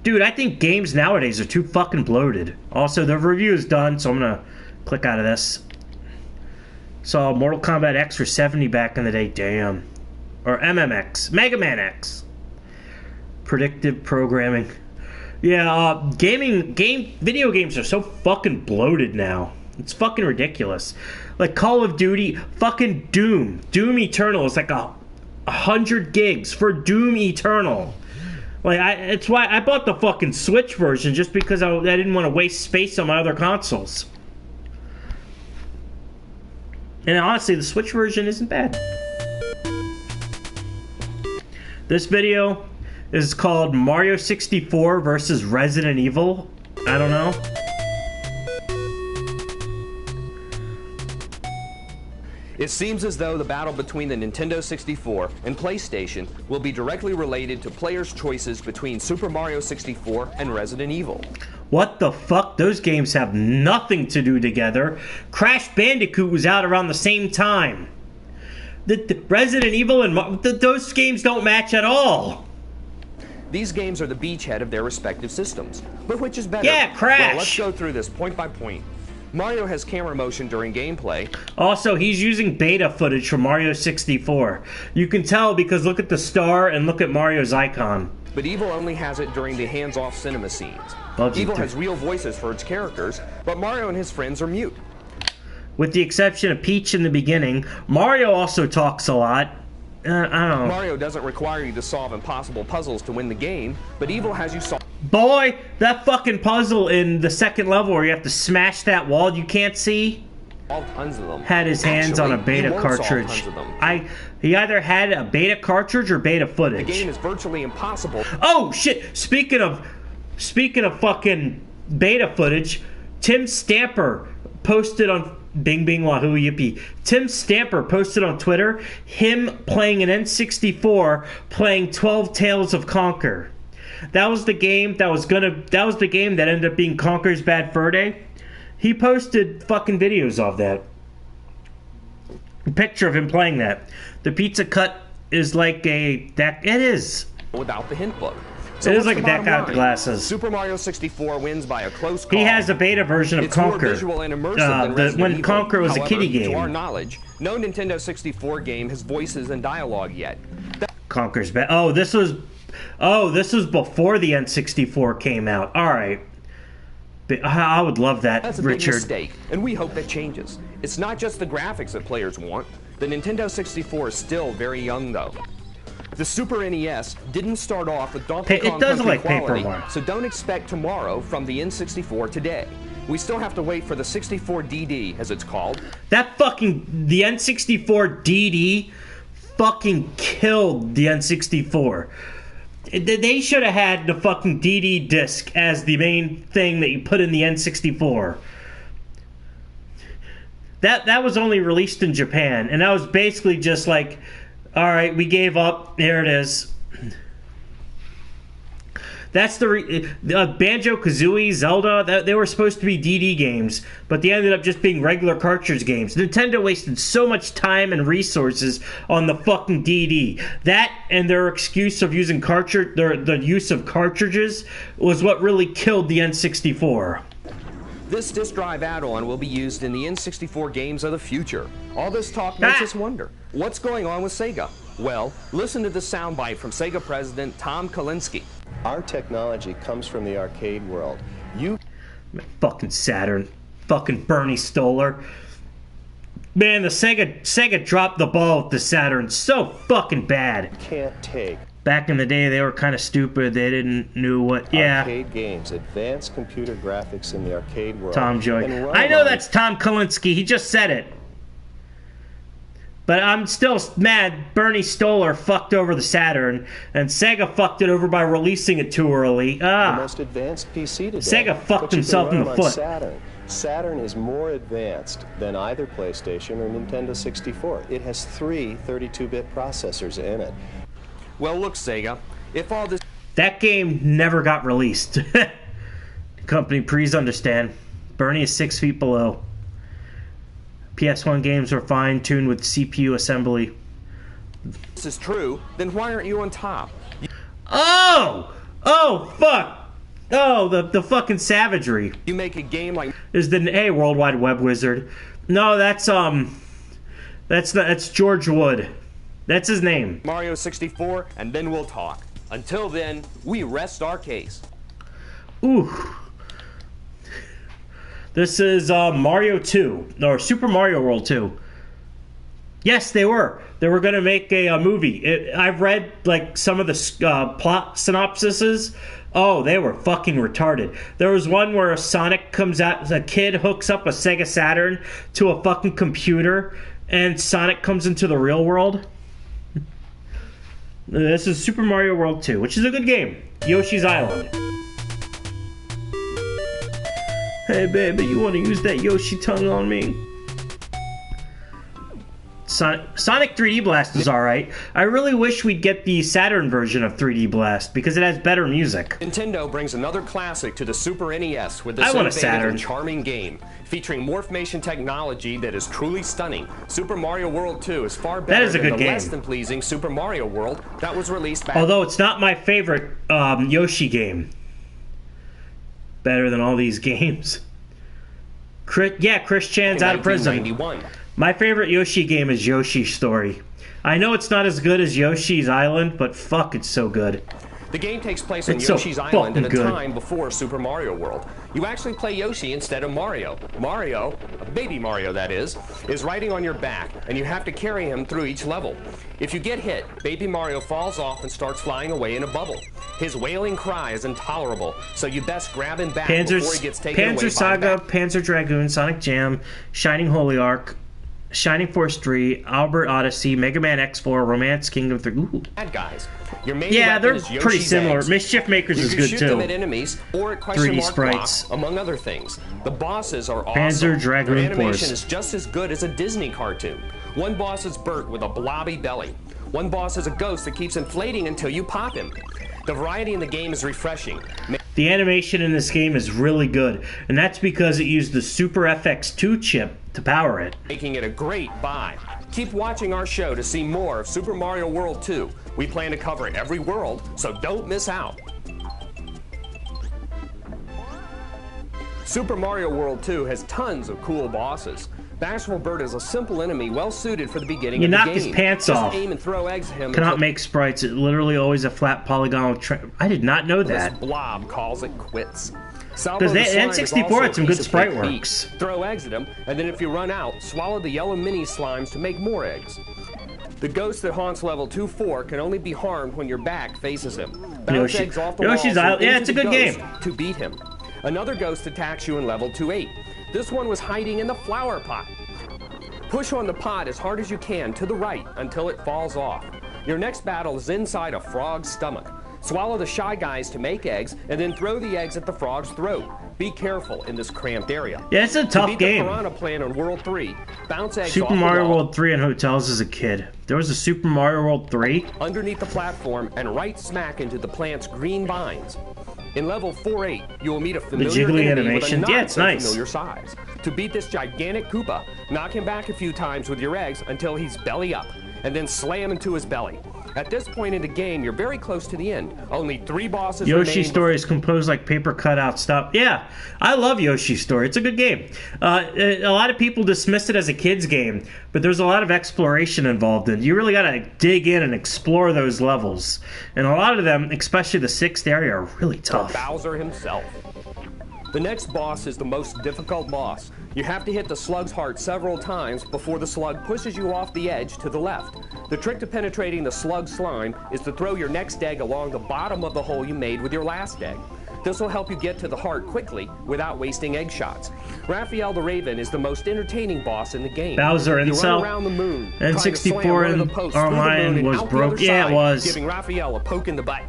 Dude, I think games nowadays are too fucking bloated. Also, the review is done, so I'm gonna click out of this. Saw Mortal Kombat X for 70 back in the day. Damn. Or MMX. Mega Man X. Predictive programming. Yeah, video games are so fucking bloated now. It's fucking ridiculous. Like Call of Duty, fucking Doom. Doom Eternal is like 100 gigs for Doom Eternal. Like, it's why I bought the fucking Switch version, just because I didn't want to waste space on my other consoles. And honestly, the Switch version isn't bad. This video is called Mario 64 versus Resident Evil. I don't know. It seems as though the battle between the Nintendo 64 and PlayStation will be directly related to players' choices between Super Mario 64 and Resident Evil. What the fuck? Those games have nothing to do together. Crash Bandicoot was out around the same time. The Resident Evil and those games don't match at all. These games are the beachhead of their respective systems. But which is better? Yeah, Crash! Well, let's go through this point by point. Mario has camera motion during gameplay. Also, he's using beta footage from Mario 64. You can tell because look at the star and look at Mario's icon. But Evil only has it during the hands-off cinema scenes. Evil has real voices for its characters, but Mario and his friends are mute. With the exception of Peach in the beginning, Mario also talks a lot. I don't know. Mario doesn't require you to solve impossible puzzles to win the game, but Evil has you solve... Boy, that fucking puzzle in the second level where you have to smash that wall you can't see. Tons of them. Had his hands on a beta cartridge. He either had a beta cartridge or beta footage. The game is virtually impossible. Oh shit! Speaking of fucking beta footage, Tim Stamper posted on Bing Bing Wahoo Yippee. Tim Stamper posted on Twitter him playing an N64, playing 12 Tales of Conquer. That was the game that was the game that ended up being Conker's Bad Fur Day. He posted fucking videos of that. A picture of him playing that. The pizza cut is like it is. Without the hint book. So it is like a deck out of glasses. Super Mario 64 wins by a close call. He has a beta version of Conker. More visual and immersive than when Conker was a kiddie game. To our knowledge, no Nintendo 64 game has voices and dialogue yet. Conker's bad. Oh, this was before the N64 came out. All right. I would love that, That's a Richard. big mistake, and we hope that changes. It's not just the graphics that players want. The Nintendo 64 is still very young, though. The Super NES didn't start off with Donkey Kong Country quality, so don't expect tomorrow from the N64 today. We still have to wait for the 64DD, as it's called. The N64 DD fucking killed the N64. They should have had the fucking DD disc as the main thing that you put in the N64. That was only released in Japan, and that was basically just like, all right, we gave up. Here it is. That's the Banjo-Kazooie, Zelda. They were supposed to be DD games, but they ended up just being regular cartridge games. Nintendo wasted so much time and resources on the fucking DD. That and their excuse of using the use of cartridges was what really killed the N64. This disk drive add-on will be used in the N64 games of the future. All this talk makes us wonder, what's going on with Sega? Well, listen to this soundbite from Sega president Tom Kalinske. Our technology comes from the arcade world. Fucking Saturn. Fucking Bernie Stoller. Man, the Sega dropped the ball with the Saturn so fucking bad. Can't take. Back in the day, they were kind of stupid. They didn't know what. Yeah. Arcade games, advanced computer graphics in the arcade world. Tom Joy. I know that's Tom Kalinske. He just said it. But I'm still mad Bernie Stoller fucked over the Saturn, and Sega fucked it over by releasing it too early. The most advanced PC today. Sega fucked himself in the foot. Saturn is more advanced than either PlayStation or Nintendo 64. It has 3 32-bit processors in it. Well, look, Sega, if all this... That game never got released. Company, please understand. Bernie is 6 feet below. PS1 games were fine-tuned with CPU assembly. This is true, then why aren't you on top? Oh, fuck! Oh, the fucking savagery. You make a game like... Is the World Wide Web Wizard? No, that's George Wood. That's his name. Mario 64, and then we'll talk. Until then, we rest our case. Ooh. This is Mario 2, or Super Mario World 2. Yes, they were. They were going to make a movie. I've read like some of the plot synopsises. Oh, they were fucking retarded. There was one where a Sonic comes out, a kid hooks up a Sega Saturn to a fucking computer, and Sonic comes into the real world. This is Super Mario World 2, which is a good game. Yoshi's Island. Hey, baby, you want to use that Yoshi tongue on me? Sonic 3D Blast is alright. I really wish we'd get the Saturn version of 3D Blast, because it has better music. Nintendo brings another classic to the Super NES with this innovative and charming game. Featuring morphmation technology that is truly stunning, Super Mario World 2 is far better than the less than pleasing Super Mario World that was released back... Although it's not my favorite Yoshi game. Better than all these games. Chris Chan's out of prison. My favorite Yoshi game is Yoshi's Story. I know it's not as good as Yoshi's Island, but fuck, it's so good. The game takes place on It's so Yoshi's Island at a fucking good. time before Super Mario World. You actually play Yoshi instead of Mario. Mario, baby Mario that is riding on your back, and you have to carry him through each level. If you get hit, baby Mario falls off and starts flying away in a bubble. His wailing cry is intolerable, so you best grab him back before he gets taken away by Panzer the Saga, back. Panzer Dragoon, Sonic Jam, Shining Holy Ark, Shining Force 3, Albert Odyssey, Mega Man X4, Romance Kingdom 3. Ooh. Bad guys. Your main Yeah, weapon they're is Yoshi's pretty similar. eggs. Mischief Makers You is can good shoot too. them at enemies or at question 3D mark sprites. blocks, among other things. The bosses are awesome. Panzer Dragoon Their animation Force. is just as good as a Disney cartoon. One boss is Bert with a blobby belly. One boss is a ghost that keeps inflating until you pop him. The variety in the game is refreshing. The animation in this game is really good, and that's because it used the Super FX2 chip to power it. Making it a great buy. Keep watching our show to see more of Super Mario World 2. We plan to cover every world, so don't miss out. Super Mario World 2 has tons of cool bosses. Bashful Bert is a simple enemy well suited for the beginning You of the knock game. his pants Just off. aim and throw eggs at him. Cannot make sprites. It literally always a flat polygonal. I did not know This that. blob calls it quits. Because the N64 had some good sprite works. Throw eggs at him, and then if you run out, swallow the yellow mini slimes to make more eggs. The ghost that haunts level 2-4 can only be harmed when your back faces him. Bounce eggs off the Yoshi's walls and Island. Yeah, into it's a the good ghost game. to beat him. Another ghost attacks you in level 2-8. This one was hiding in the flower pot. Push on the pot as hard as you can to the right until it falls off. Your next battle is inside a frog's stomach. Swallow the shy guys to make eggs, and then throw the eggs at the frog's throat. Be careful in this cramped area. Yeah, it's a tough to beat game. The Piranha Plant on World 3, bounce eggs Super off Mario the wall, World 3 in hotels as a kid. There was a Super Mario World 3? underneath the platform and right smack into the plant's green vines. In level 4-8, you will meet a familiar jiggly enemy animation. with a Yeah, not it's so nice. familiar size. To beat this gigantic Koopa, knock him back a few times with your eggs until he's belly up, and then slam into his belly. At this point in the game, you're very close to the end. Only 3 bosses Yoshi's remain Story is composed like paper cutout stuff. Yeah, I love Yoshi's Story. It's a good game. A lot of people dismiss it as a kid's game, but there's a lot of exploration involved in it. You really got to dig in and explore those levels. And a lot of them, especially the 6th area, are really tough. Bowser himself. The next boss is the most difficult boss. You have to hit the slug's heart several times before the slug pushes you off the edge to the left. The trick to penetrating the slug slime is to throw your next egg along the bottom of the hole you made with your last egg. This will help you get to the heart quickly without wasting egg shots. Raphael the Raven is the most entertaining boss in the game. Bowser You Incel. run around the moon, N64 trying to slam one of the and posts through the online moon and was out the broke. other Yeah, it side, was. giving Raphael a poke in the butt.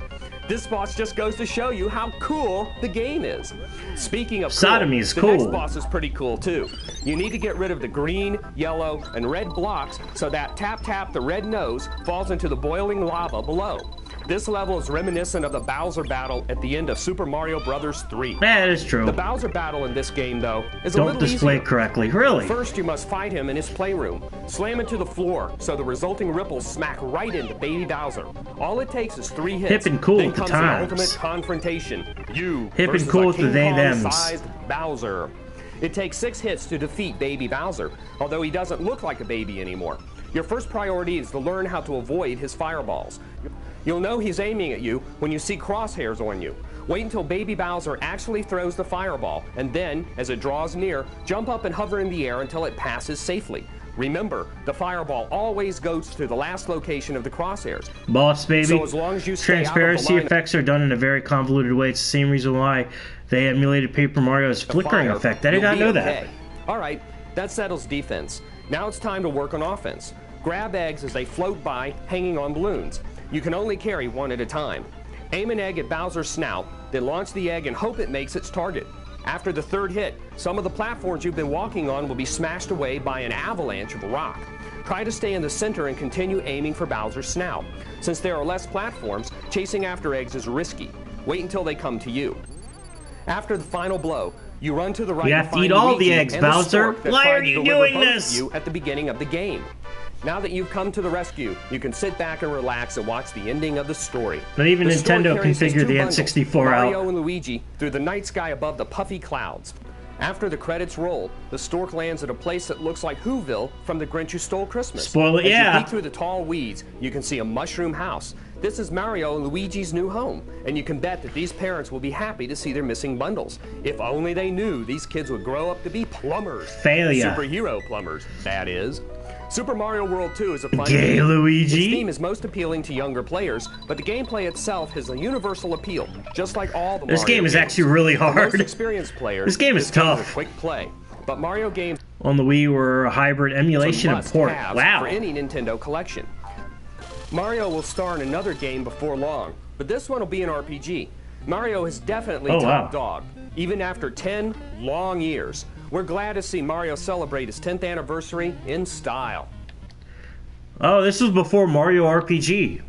This boss just goes to show you how cool the game is. Speaking of Sodomy is the cool. next boss is pretty cool too. You need to get rid of the green, yellow, and red blocks so that tap the red nose falls into the boiling lava below. This level is reminiscent of the Bowser battle at the end of Super Mario Bros. 3. Yeah, that is true. The Bowser battle in this game, though, is a Don't little display easier. correctly. Really? First, you must fight him in his playroom. Slam it to the floor so the resulting ripples smack right into Baby Bowser. All it takes is 3 hits. Hip and cool then at the comes times. the ultimate confrontation. You Hip and versus cool a with the King they, thems. Kong-sized Bowser. It takes 6 hits to defeat Baby Bowser, although he doesn't look like a baby anymore. Your first priority is to learn how to avoid his fireballs. You'll know he's aiming at you when you see crosshairs on you. Wait until Baby Bowser actually throws the fireball, and then, as it draws near, jump up and hover in the air until it passes safely. Remember, the fireball always goes to the last location of the crosshairs. Boss, baby. So as long as you stay out of the Transparency line of effects are done in a very convoluted way. It's the same reason why they emulated Paper Mario's flickering fire, effect. I did you'll not be know okay. that. All right, that settles defense. Now it's time to work on offense. Grab eggs as they float by, hanging on balloons. You can only carry 1 at a time. Aim an egg at Bowser's snout, then launch the egg and hope it makes its target. After the 3rd hit, some of the platforms you've been walking on will be smashed away by an avalanche of rock. Try to stay in the center and continue aiming for Bowser's snout. Since there are less platforms, chasing after eggs is risky. Wait until they come to you. After the final blow, you run to the right You and have to find eat all the Luigi eggs, and the Bowser. stork that Why tried are to you deliver doing both of this? you at the beginning of the game. Now that you've come to the rescue, you can sit back and relax and watch the ending of the story. Not even The story Nintendo can carries these figure 2 the bundles, N64 Mario out. and Luigi through the night sky above the puffy clouds. After the credits roll, the stork lands at a place that looks like Whoville from The Grinch Who Stole Christmas. Spoil it, As yeah. you peek through the tall weeds, you can see a mushroom house. This is Mario and Luigi's new home, and you can bet that these parents will be happy to see their missing bundles. If only they knew these kids would grow up to be plumbers. Failure. Superhero plumbers, that is. Super Mario World 2 is a fun Gay game. Luigi. Its theme is most appealing to younger players, but the gameplay itself has a universal appeal, just like all the This Mario game is games. actually really For most hard. experienced players, This game is tough. a quick play, but Mario games On the Wii were a hybrid emulation and port. must-haves Wow. for any Nintendo collection. Mario will star in another game before long, but this one will be an RPG. Mario is definitely top dog, even after 10 long years. We're glad to see Mario celebrate his 10th anniversary in style. Oh, this was before Mario RPG.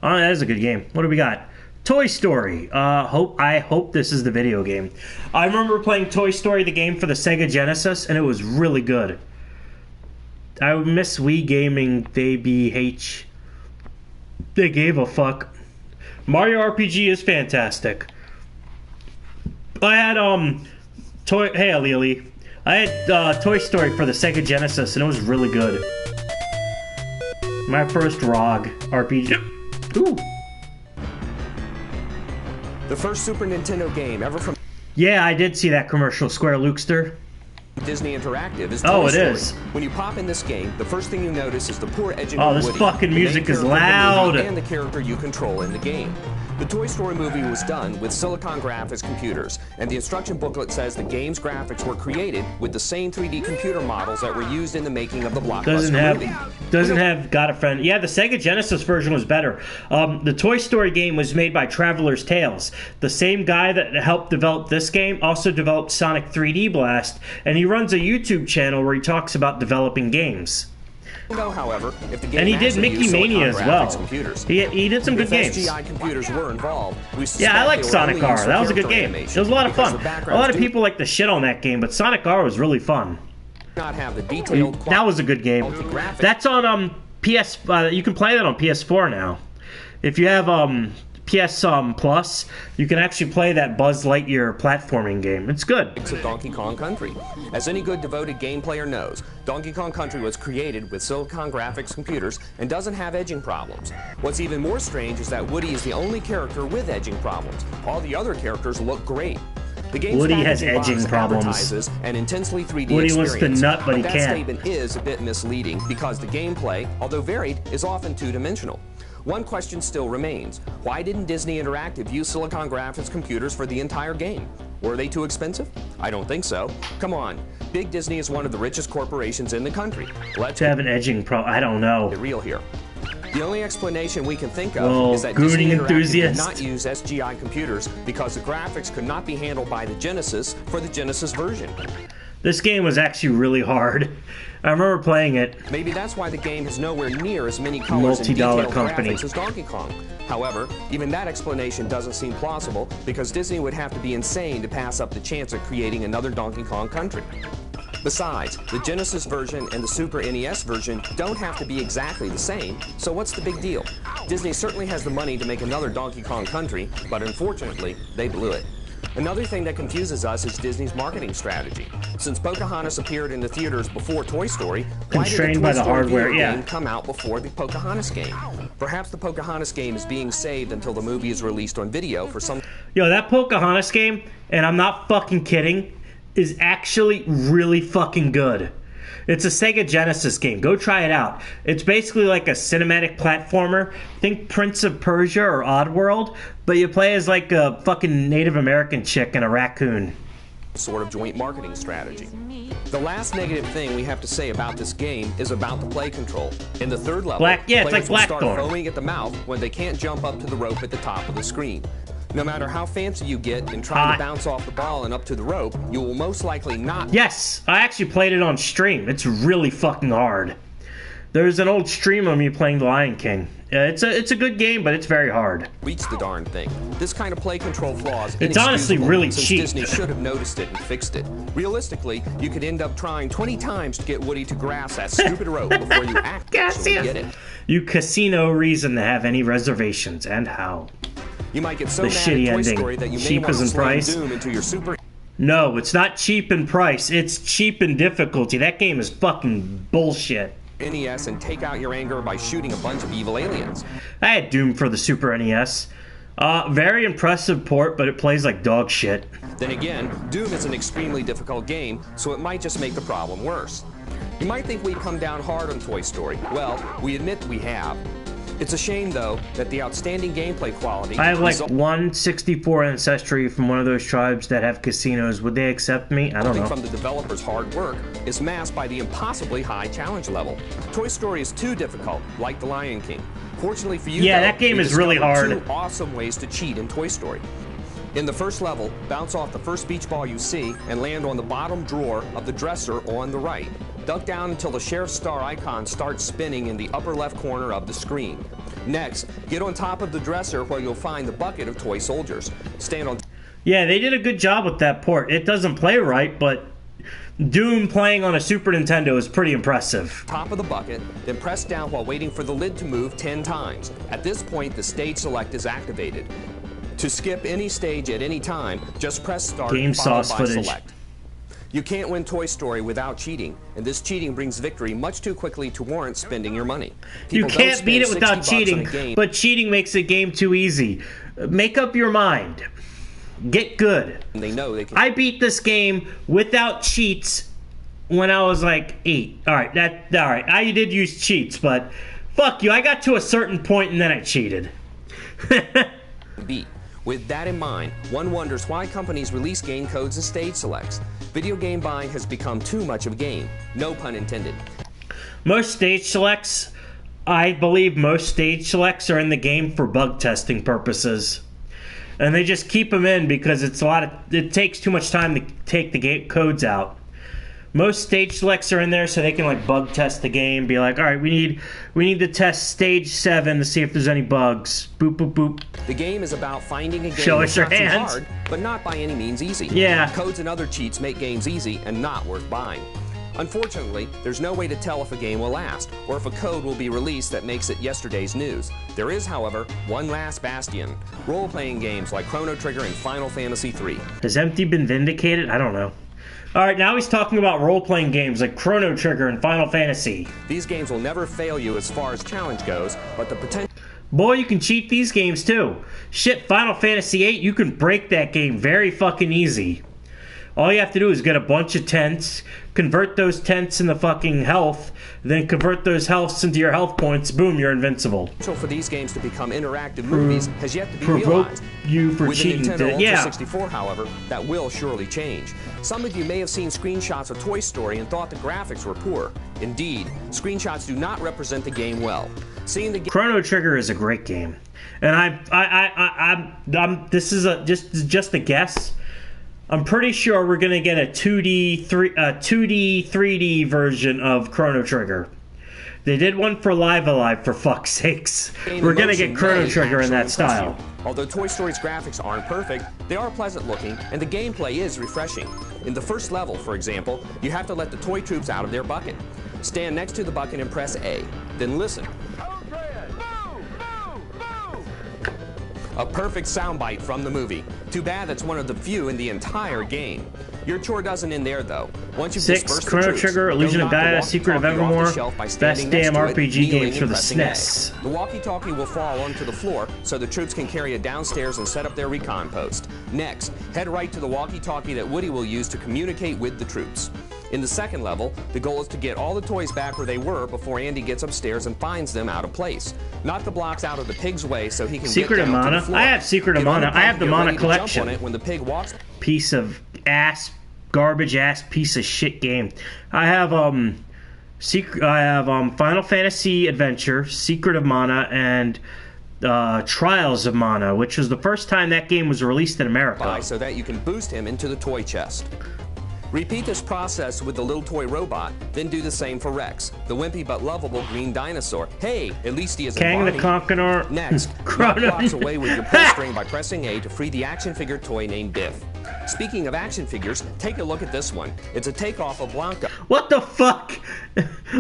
Oh, that is a good game. What do we got? Toy Story. I hope this is the video game. I remember playing Toy Story, the game for the Sega Genesis, and it was really good. I miss Wii gaming. They gave a fuck. Mario RPG is fantastic. I had Hey Alili. I had Toy Story for the Sega Genesis, and it was really good. My first ROG RPG. Ooh. The first Super Nintendo game ever from Yeah, I did see that commercial, Square Lukester. Disney Interactive is Toy Oh, it Story. is. When you pop in this game, the first thing you notice is the poor edging Oh, of this Woody, fucking the main music is character of the movie loud. and the character you control in the game. The Toy Story movie was done with Silicon Graphics computers, and the instruction booklet says the game's graphics were created with the same 3D computer models that were used in the making of the blockbuster movie. Doesn't have Got a Friend. Yeah, the Sega Genesis version was better. The Toy Story game was made by Traveler's Tales. The same guy that helped develop this game also developed Sonic 3D Blast, and he runs a YouTube channel where he talks about developing games. However, if the game And he did actually Mickey used Silicon Mania as Graphics well. computers, He did some good if games. SGI computers were involved, we Yeah, I suspect like they were Sonic only R. used for That was a good character game. animation, It was a lot of because fun. the A backgrounds lot of do people like the shit on that game, but Sonic R was really fun. not have the detailed That was a good game. graphics. That's on PS. You can play that on PS4 now. If you have PS Plus, you can actually play that Buzz Lightyear platforming game. It's good. of Donkey Kong Country. As any good devoted game player knows, Donkey Kong Country was created with Silicon Graphics computers and doesn't have edging problems. What's even more strange is that Woody is the only character with edging problems. All the other characters look great. The game's Woody has packaging box edging problems. advertises an intensely 3D Woody wants experience. to nut, but he that can't. statement is a bit misleading because the gameplay, although varied, is often two-dimensional. One question still remains. Why didn't Disney Interactive use Silicon Graphics computers for the entire game? Were they too expensive? I don't think so. Come on. Big Disney is one of the richest corporations in the country. Let's To have an edging problem, I don't know. get real here. The only explanation we can think of Well, is that gooning Disney Interactive enthusiast. did not use SGI computers because the graphics could not be handled by the Genesis for the Genesis version. This game was actually really hard. I remember playing it. Maybe that's why the game has nowhere near as many colors and Multi-dollar detailed company. graphics as Donkey Kong. However, even that explanation doesn't seem plausible because Disney would have to be insane to pass up the chance of creating another Donkey Kong Country. Besides, the Genesis version and the Super NES version don't have to be exactly the same, so what's the big deal? Disney certainly has the money to make another Donkey Kong Country, but unfortunately, they blew it. Another thing that confuses us is Disney's marketing strategy. Since Pocahontas appeared in the theaters before Toy Story, why did Constrained the by Toy the Story hardware, video yeah. game come out before the Pocahontas game? Perhaps the Pocahontas game is being saved until the movie is released on video for some... Yo, that Pocahontas game, and I'm not fucking kidding, is actually really fucking good. It's a Sega Genesis game. Go try it out. It's basically like a cinematic platformer. Think Prince of Persia or Oddworld, but you play as like a fucking Native American chick and a raccoon. sort of joint marketing strategy. The last negative thing we have to say about this game is about the play control. In the third level, it's like players will start Blackthorn. foaming at the mouth when they can't jump up to the rope at the top of the screen. No matter how fancy you get in trying to bounce off the ball and up to the rope, you will most likely not... Yes, I actually played it on stream. It's really fucking hard. There's an old stream of me playing The Lion King. It's a good game, but it's very hard. Reach the darn thing. This kind of play control flaw is It's honestly inexcusable, really since cheap. Disney should have noticed it and fixed it. Realistically, you could end up trying 20 times to get Woody to grasp that stupid rope before you actually get it. You casino reason to have any reservations, and how? You might get so The mad shitty at Toy ending. Story that you may Cheap want as to in slam price. Doom into your super... No, it's not cheap in price. It's cheap in difficulty. That game is fucking bullshit. NES and take out your anger by shooting a bunch of evil aliens. I had Doom for the Super NES. Very impressive port, but it plays like dog shit. Then again, Doom is an extremely difficult game, so it might just make the problem worse. You might think we come down hard on Toy Story. Well, we admit we have. It's a shame, though, that the outstanding gameplay quality... I have like 164 ancestry from one of those tribes that have casinos. Would they accept me? I don't know. ...from the developers' hard work is masked by the impossibly high challenge level. Toy Story is too difficult, like The Lion King. Fortunately for you, yeah, though, that game is really hard. Two awesome ways to cheat in Toy Story. In the first level, bounce off the first beach ball you see and land on the bottom drawer of the dresser on the right. Duck down until the sheriff's star icon starts spinning in the upper left corner of the screen. Next, get on top of the dresser where you'll find the bucket of toy soldiers. Stand on... Yeah, they did a good job with that port. It doesn't play right, but Doom playing on a Super Nintendo is pretty impressive. Top of the bucket, then press down while waiting for the lid to move 10 times. At this point, the stage select is activated. To skip any stage at any time, just press start Game followed sauce by footage. select. You can't win Toy Story without cheating, and this cheating brings victory much too quickly to warrant spending your money. You People can't don't beat it spend without $60 cheating, on a game. but cheating makes the game too easy. Make up your mind. Get good. They know they can. I beat this game without cheats when I was like 8. Alright, alright. I did use cheats, but fuck you. I got to a certain point and then I cheated. beat. With that in mind, one wonders why companies release game codes and stage selects. Video game buying has become too much of a game. No pun intended. Most stage selects, I believe most stage selects are in the game for bug testing purposes. And they just keep them in because it takes too much time to take the game codes out. Most stage selects are in there so they can like bug test the game, be like, all right, we need to test stage 7 to see if there's any bugs. Boop boop boop. The game is about finding a game Show us that's your not too hands. hard, but not by any means easy. Yeah. Codes and other cheats make games easy and not worth buying. Unfortunately, there's no way to tell if a game will last, or if a code will be released that makes it yesterday's news. There is, however, one last bastion. Role-playing games like Chrono Trigger and Final Fantasy III. Has Empty been vindicated? I don't know. Alright, now he's talking about role-playing games like Chrono Trigger and Final Fantasy. These games will never fail you as far as challenge goes, but the potential... Boy, you can cheat these games too. Shit, Final Fantasy VIII, you can break that game very fucking easy. All you have to do is get a bunch of tents, convert those tents into fucking health, then convert those healths into your health points, boom, you're invincible. for these games to become interactive movies has yet to be Provoke realized. you for With the cheating. Nintendo Ultra Yeah. 64, however, that will surely change. Some of you may have seen screenshots of Toy Story and thought the graphics were poor. Indeed, screenshots do not represent the game well. Seeing the Chrono Trigger is a great game, and I'm this is just a guess. I'm pretty sure we're gonna get a 2D 3D version of Chrono Trigger. They did one for Live Alive, for fuck's sakes. We're gonna get Chrono Trigger in that style. Although Toy Story's graphics aren't perfect, they are pleasant looking, and the gameplay is refreshing. In the first level, for example, you have to let the toy troops out of their bucket. Stand next to the bucket and press A. Then listen. A perfect soundbite from the movie. Too bad that's one of the few in the entire game. Your chore doesn't end there, though. Once you've 6, dispersed the Chrono troops, Trigger, go Illusion of knock the Gaia, Secret of walkie-talkie off the Evermore, shelf by best standing damn next to it, RPG kneeling games for and the pressing A. SNES. The walkie-talkie will fall onto the floor so the troops can carry it downstairs and set up their recon post. Next, head right to the walkie-talkie that Woody will use to communicate with the troops. In the second level, the goal is to get all the toys back where they were before Andy gets upstairs and finds them out of place. Knock the blocks out of the pig's way so he can Secret get of down to Mana? the floor. I have Secret of Get on Mana. the I have the get Mana ready to jump collection. on it when the pig walks. Piece of ass, garbage ass, piece of shit game. I have Final Fantasy Adventure, Secret of Mana, and Trials of Mana, which was the first time that game was released in America. So that you can boost him into the toy chest. Repeat this process with the little toy robot, then do the same for Rex, the wimpy but lovable green dinosaur. Hey, at least he isn't Kang Barney. the Conqueror. Next, knock Chrono. blocks away with your pull string by pressing A to free the action figure toy named Biff. Speaking of action figures, take a look at this one. It's a takeoff of Blanca. What the fuck?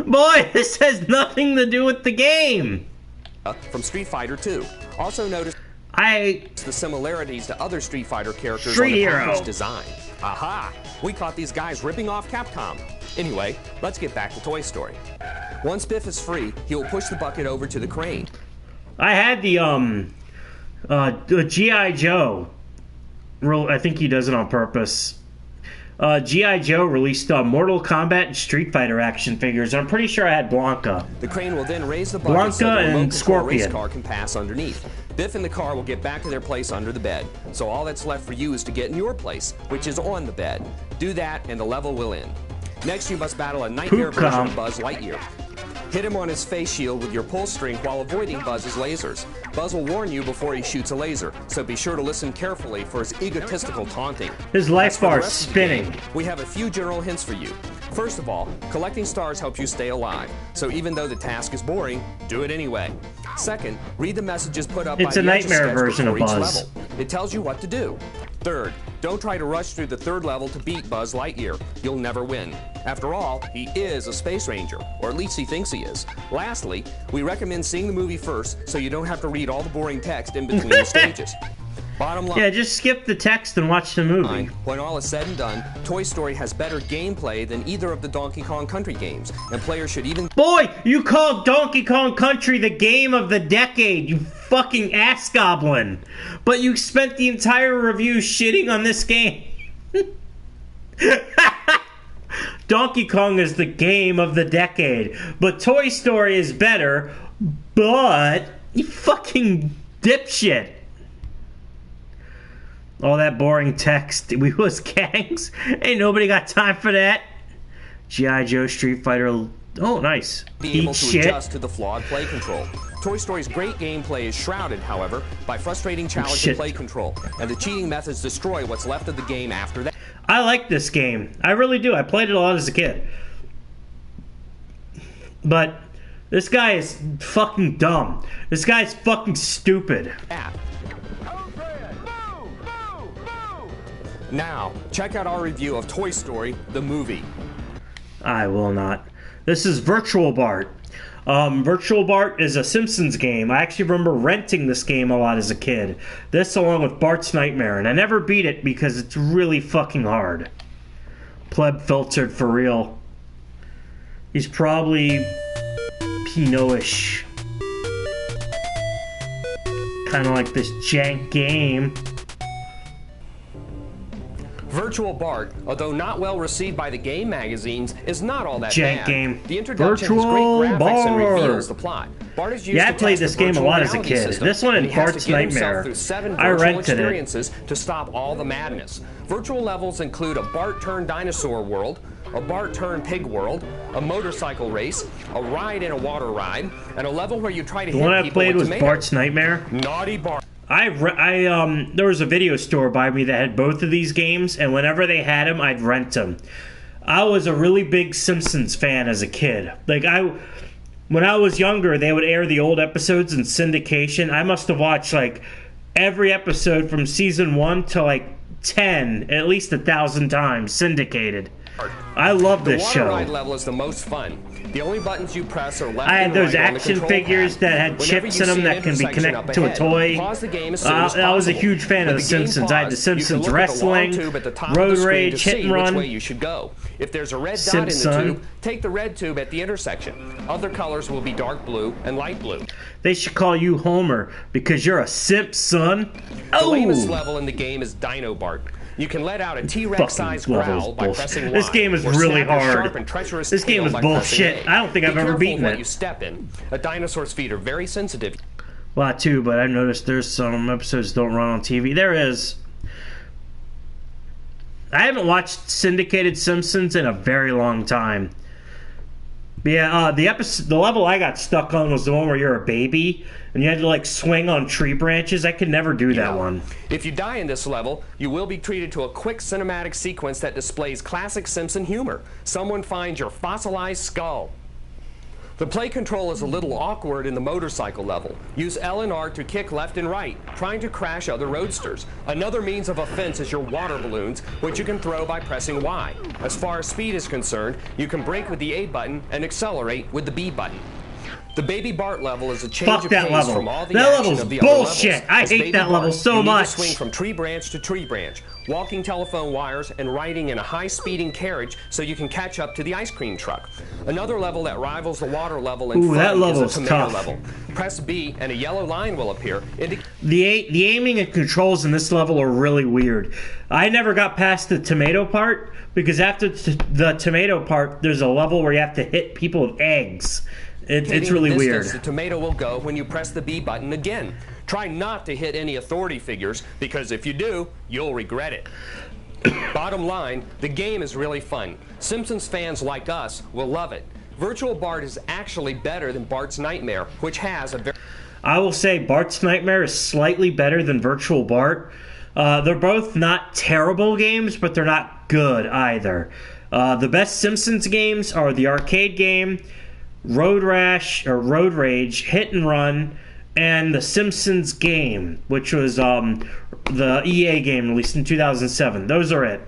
Boy, this has nothing to do with the game. From Street Fighter 2. Also notice the similarities to other Street Fighter characters Street on the Hero. package design. Aha! We caught these guys ripping off Capcom. Anyway, let's get back to Toy Story. Once Biff is free, he will push the bucket over to the crane. I had the G.I. Joe. I think he does it on purpose. G.I. Joe released Mortal Kombat and Street Fighter action figures. I'm pretty sure I had Blanca. The crane will then raise the bucket so the and remote control race Scorpion. car can pass underneath. Biff and the car will get back to their place under the bed. So all that's left for you is to get in your place, which is on the bed. Do that and the level will end. Next, you must battle a nightmare version of Buzz Lightyear. Hit him on his face shield with your pull string while avoiding Buzz's lasers. Buzz will warn you before he shoots a laser, so be sure to listen carefully for his egotistical taunting. His life bar is spinning. We have a few general hints for you. First of all, collecting stars helps you stay alive, so even though the task is boring, do it anyway. Second, read the messages put up by the nightmare version of Buzz. level. It tells you what to do. Third, don't try to rush through the third level to beat Buzz Lightyear. You'll never win. After all, he is a space ranger, or at least he thinks he is. Lastly, we recommend seeing the movie first so you don't have to read all the boring text in between the stages. Bottom line. Yeah, just skip the text and watch the movie. When all is said and done, Toy Story has better gameplay than either of the Donkey Kong Country games, and players should even... Boy, you called Donkey Kong Country the game of the decade, you fucking ass goblin. But you spent the entire review shitting on this game. Donkey Kong is the game of the decade, but Toy Story is better, but you fucking dipshit. All that boring text. We was gangs. Ain't nobody got time for that. G.I. Joe, Street Fighter. Oh, nice. Be able to adjust to the flawed play control. Toy Story's great gameplay is shrouded, however, by frustrating challenge and play control, and the cheating methods destroy what's left of the game after that. I like this game. I really do. I played it a lot as a kid. But this guy is fucking dumb. This guy's fucking stupid. Now, check out our review of Toy Story, the movie. I will not. This is Virtual Bart. Virtual Bart is a Simpsons game. I actually remember renting this game a lot as a kid. This along with Bart's Nightmare, and I never beat it because it's really fucking hard. Pleb filtered for real. He's probably Pinot-ish. Kind of like this jank game. Virtual Bart, although not well received by the game magazines, is not all that jank bad. Game. The introduction Virtual has great graphics and Bart. reveals the plot. Bart is used I to played test this the game a virtual lot as a reality kid. system, This one and in he has Bart's to get himself Nightmare. through 7 I virtual rented experiences to stop all the madness. Virtual levels include a Bart-turned-dinosaur world, a Bart-turned-pig world, a motorcycle race, a ride in a water ride, and a level where you try to hit people with The one I played was tomatoes. Bart's Nightmare. Naughty Bart. There was a video store by me that had both of these games, and whenever they had them, I'd rent them. I was a really big Simpsons fan as a kid. When I was younger, they would air the old episodes in syndication. I must have watched every episode from season 1 to 10, at least 1,000 times, syndicated. I love this show. The water ride level is the most fun. The only buttons you press are left I had and those right on the action control figures pad. that had Whenever chips you in them see an that can be intersection connected up to a ahead, toy. pause the game as soon as I was a possible. huge fan With of The the game Simpsons. I had The paused, you can Simpsons look at the long Wrestling, tube at the top of the Road screen Rage, to Hit see and Run. which way you should go. If there's a red dot Simpson. in the tube, take the red tube at the intersection. Other colors will be dark blue and light blue. They should call you Homer because you're a simp, son. The lamest level in the game is Dino Bart. You can let out a T-Rex-sized growl by pressing Y. This game is or really snap a hard. sharp and treacherous This game tail is by bullshit. pressing A. I don't think I've ever beaten Be careful it. what you step in. A dinosaur's feet are very sensitive. Well, too, but I've noticed there's some episodes don't run on TV. There is. I haven't watched syndicated Simpsons in a very long time. But yeah, the level I got stuck on was the one where you're a baby and you had to swing on tree branches. I could never do that one. If you die in this level, you will be treated to a quick cinematic sequence that displays classic Simpson humor. Someone finds your fossilized skull. The play control is a little awkward in the motorcycle level. Use L and R to kick left and right, trying to crash other roadsters. Another means of offense is your water balloons, which you can throw by pressing Y. As far as speed is concerned, you can brake with the A button and accelerate with the B button. The Baby Bart level is a change Fuck of that pace level. from all the That action level's of the other bullshit. levels. I As hate Baby that level Bart, so you need much. to swing from tree branch to tree branch, walking telephone wires and riding in a high-speeding carriage so you can catch up to the ice cream truck. Another level that rivals the water level in Ooh, that fun is level's a tomato tough. level. Press B and a yellow line will appear. The aiming and controls in this level are really weird. I never got past the tomato part because after the tomato part, there's a level where you have to hit people with eggs. It's really the weird. distance the tomato will go when you press the B button again. Try not to hit any authority figures, because if you do, you'll regret it. Bottom line, the game is really fun. Simpsons fans like us will love it. Virtual Bart is actually better than Bart's Nightmare, which has a very... I will say Bart's Nightmare is slightly better than Virtual Bart. They're both not terrible games, but they're not good either. The best Simpsons games are the arcade game, Road Rash or Road Rage, Hit and Run, and the Simpsons game, which was the EA game released in 2007. Those are it.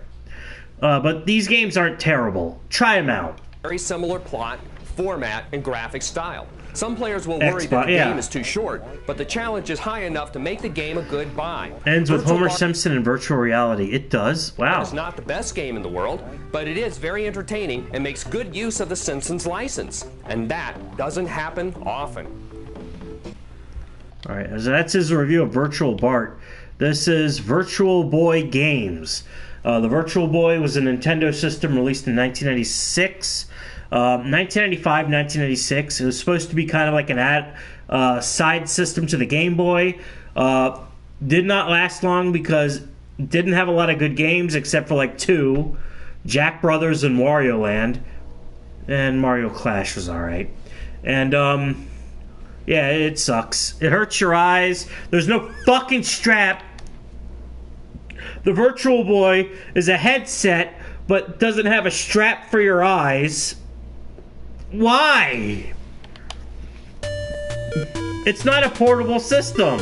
But these games aren't terrible. Try them out. Very similar plot, format, and graphic style. Some players will worry that the game is too short, but the challenge is high enough to make the game a good buy. Ends with Homer Simpson in virtual reality. It does. Wow. It's not the best game in the world, but it is very entertaining and makes good use of the Simpsons license. And that doesn't happen often. Alright, so that's his review of Virtual Bart. This is Virtual Boy Games. The Virtual Boy was a Nintendo system released in 1996. 1995, 1996. It was supposed to be kind of like an side system to the Game Boy. Did not last long because it didn't have a lot of good games except for like two, Jack Brothers and Wario Land, and Mario Clash was alright. And yeah, it sucks. It hurts your eyes. There's no fucking strap. The Virtual Boy is a headset but doesn't have a strap for your eyes. Why? It's not a portable system.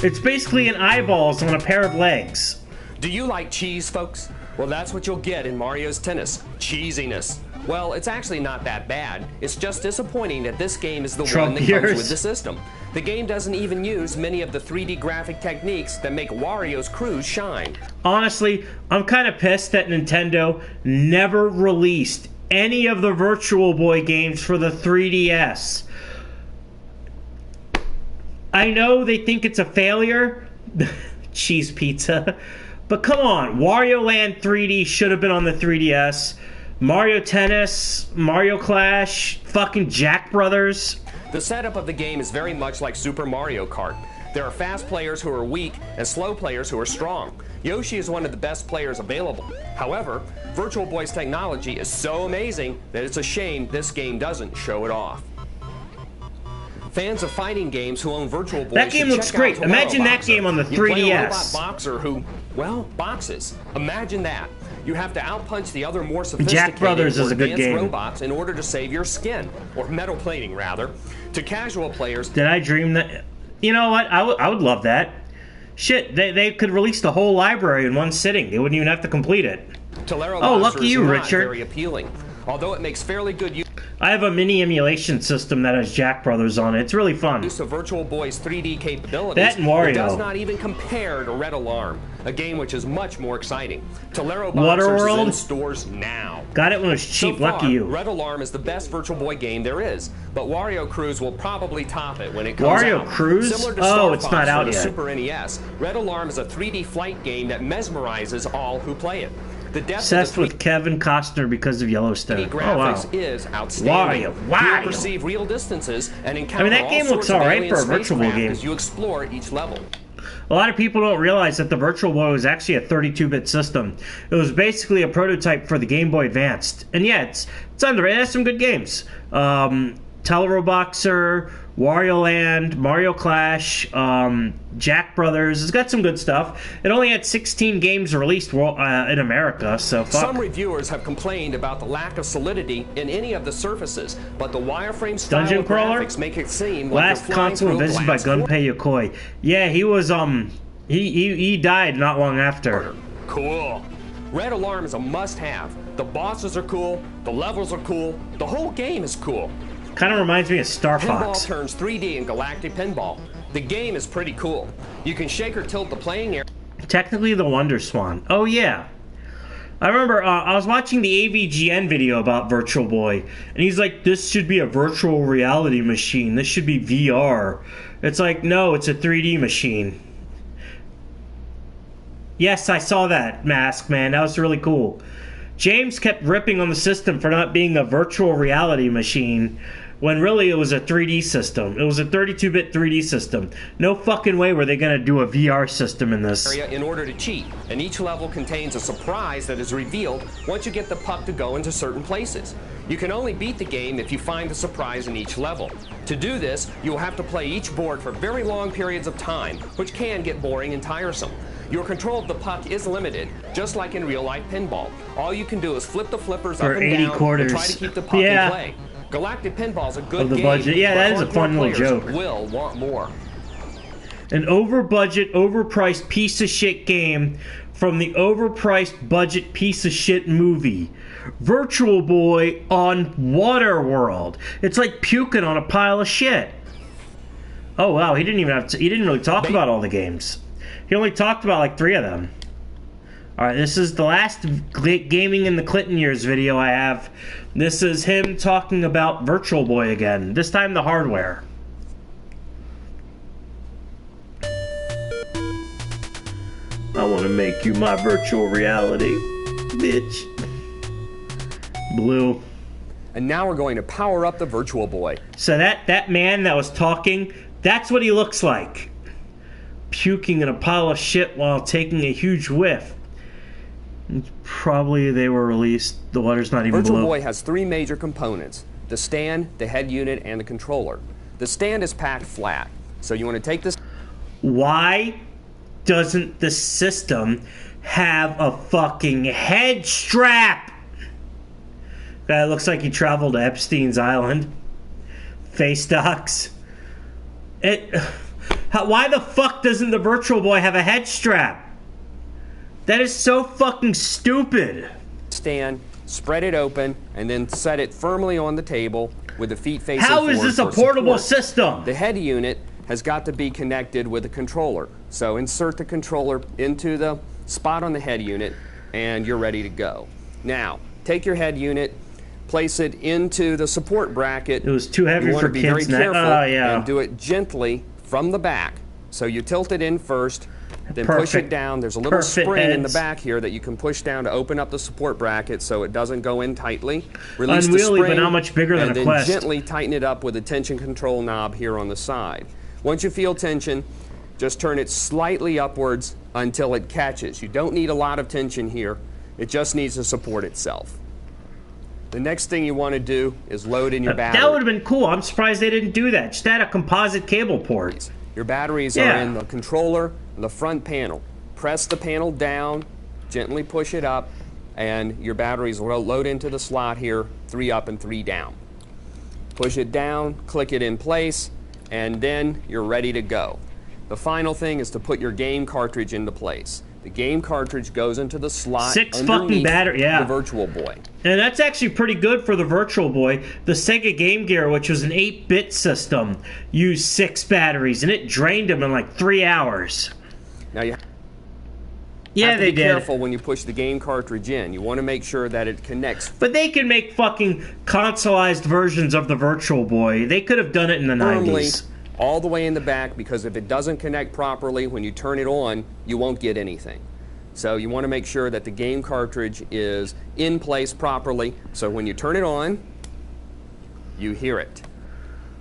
It's basically an eyeballs on a pair of legs. Do you like cheese, folks? Well, that's what you'll get in Mario's Tennis. Cheesiness. Well, it's actually not that bad. It's just disappointing that this game is the one that comes with the system. The game doesn't even use many of the 3D graphic techniques that make Wario's Cruise shine. Honestly, I'm kind of pissed that Nintendo never released any of the Virtual Boy games for the 3DS. I know they think it's a failure. Cheese pizza. But come on, Wario Land 3D should have been on the 3DS. Mario Tennis, Mario Clash, fucking Jack Brothers. The setup of the game is very much like Super Mario Kart. There are fast players who are weak and slow players who are strong. Yoshi is one of the best players available. However, Virtual Boy's technology is so amazing that it's a shame this game doesn't show it off. Fans of fighting games who own Virtual Boys, that game looks great. Imagine that game on the 3DS. You play a robot boxer who, well, boxes. Imagine that. You have to outpunch the other more sophisticated Jack Brothers is a good game. robots in order to save your skin, or metal plating rather. To casual players, did I dream that? You know what? I would love that. Shit, they could release the whole library in one sitting. They wouldn't even have to complete it. Oh, lucky you, Richard. Very appealing, although it makes fairly good use. I have a mini emulation system that has Jack Brothers on it. It's really fun. Use of Virtual Boy's 3D capabilities. That and Wario. It does not even compare to Red Alarm, a game which is much more exciting. Tolero Waterworld is in stores now. Got it when it was cheap. So far, lucky you. Red Alarm is the best Virtual Boy game there is, but Wario Cruise will probably top it when it comes out. Wario Cruise? Similar to Oh, Star it's Fox not out for the yet. Super NES, Red Alarm is a 3D flight game that mesmerizes all who play it. The depth Obsessed of the with Kevin Costner because of Yellowstone. graphics is outstanding. Wario. You perceive real distances and encounter that game all looks sorts of alright alien for a Virtual Boy spacecraft game. as you explore each level. A lot of people don't realize that the Virtual Boy was actually a 32-bit system. It was basically a prototype for the Game Boy Advanced. And yeah, it's under it. It has some good games. Teleroboxer, Wario Land, Mario Clash, Jack Brothers. It's got some good stuff. It only had 16 games released in America, so fuck. Some reviewers have complained about the lack of solidity in any of the surfaces, but the wireframe style Dungeon of crawler? graphics make it seem like Last you're flying console through a invented by glass Gunpei Yokoi. Yeah, he was he died not long after. Cool. Red Alarm is a must-have. The bosses are cool, the levels are cool, the whole game is cool. Kind of reminds me of Star Fox. Pinball turns 3D in Galactic Pinball. The game is pretty cool. You can shake or tilt the playing area. Technically the Wonder Swan. Oh yeah. I remember I was watching the AVGN video about Virtual Boy, and he's like, this should be a virtual reality machine. This should be VR. It's like, no, it's a 3D machine. Yes, I saw that, Mask, man. That was really cool. James kept ripping on the system for not being a virtual reality machine, when really it was a 3D system. It was a 32-bit 3D system. No fucking way were they going to do a VR system in this. In order to cheat, and each level contains a surprise that is revealed once you get the puck to go into certain places. You can only beat the game if you find the surprise in each level. To do this, you will have to play each board for very long periods of time, which can get boring and tiresome. Your control of the puck is limited, just like in real-life pinball. All you can do is flip the flippers up and down and try to keep the puck in play. Galactic Pinball's a good game. Budget. Yeah, that is a fun little joke. Will want more. An over-budget, overpriced piece of shit game from the overpriced budget piece of shit movie. Virtual Boy on Waterworld. It's like puking on a pile of shit. Oh wow, he didn't really talk about all the games. He only talked about like 3 of them. Alright, this is the last Gaming in the Clinton Years video I have. This is him talking about Virtual Boy again. This time the hardware. I want to make you my virtual reality, bitch. Blue. And now we're going to power up the Virtual Boy. So that man that was talking, that's what he looks like. Puking in a pile of shit while taking a huge whiff. Probably they were released. The water's not even Virtual blue. Boy has 3 major components: the stand, the head unit, and the controller. The stand is packed flat, so you want to take this. Why doesn't the system have a fucking head strap? Guy looks like he traveled to Epstein's Island. Face docks. Why the fuck doesn't the Virtual Boy have a head strap? That is so fucking stupid. Stand, spread it open, and then set it firmly on the table with the feet facing forward. How is this a portable system? The head unit has got to be connected with the controller. So insert the controller into the spot on the head unit, and you're ready to go. Now, take your head unit, place it into the support bracket. It was too heavy for kids. You want to be very careful yeah. and do it gently from the back. So you tilt it in first, then push it down. There's a little spring in the back here that you can push down to open up the support bracket so it doesn't go in tightly. Release the spring, but not much bigger than a then Quest. Gently tighten it up with a tension control knob here on the side. Once you feel tension, just turn it slightly upwards until it catches. You don't need a lot of tension here. It just needs to support itself. The next thing you want to do is load in your battery. That would have been cool. I'm surprised they didn't do that. Just add a composite cable port. Your batteries are in the controller and the front panel. Press the panel down, gently push it up, and your batteries will load into the slot here, 3 up and 3 down. Push it down, click it in place, and then you're ready to go. The final thing is to put your game cartridge into place. The game cartridge goes into the slot 6 fucking batteries, the Virtual Boy. And that's actually pretty good for the Virtual Boy. The Sega Game Gear, which was an 8-bit system, used 6 batteries, and it drained them in like 3 hours. Now you have to be careful when you push the game cartridge in. You want to make sure that it connects. But they can make fucking consoleized versions of the Virtual Boy. They could have done it in the 90s. All the way in the back, because if it doesn't connect properly, when you turn it on, you won't get anything. So you want to make sure that the game cartridge is in place properly, so when you turn it on, you hear it.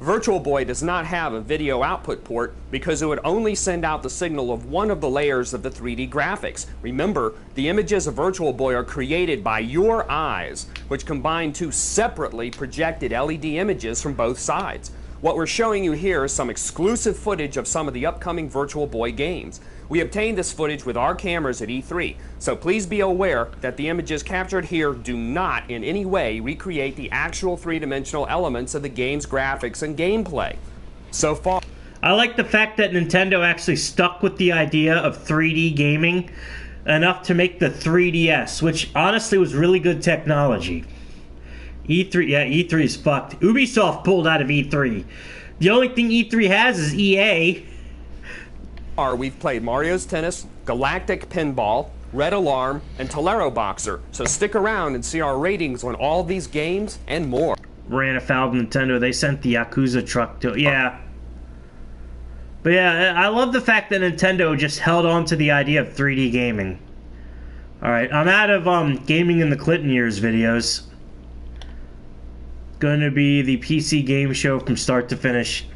Virtual Boy does not have a video output port because it would only send out the signal of one of the layers of the 3D graphics. Remember, the images of Virtual Boy are created by your eyes, which combine 2 separately projected LED images from both sides. What we're showing you here is some exclusive footage of some of the upcoming Virtual Boy games. We obtained this footage with our cameras at E3, so please be aware that the images captured here do not in any way recreate the actual 3-dimensional elements of the game's graphics and gameplay. So far, I like the fact that Nintendo actually stuck with the idea of 3D gaming. enough to make the 3DS, which honestly was really good technology. E3, yeah, E3 is fucked. Ubisoft pulled out of E3. The only thing E3 has is EA. We've played Mario's Tennis, Galactic Pinball, Red Alarm, and Tolero Boxer. So stick around and see our ratings on all these games and more. Ran afoul of Nintendo. They sent the Yakuza truck to... Yeah. But yeah, I love the fact that Nintendo just held on to the idea of 3D gaming. Alright, I'm out of gaming in the Clinton years videos. Going to be the PC game show from start to finish.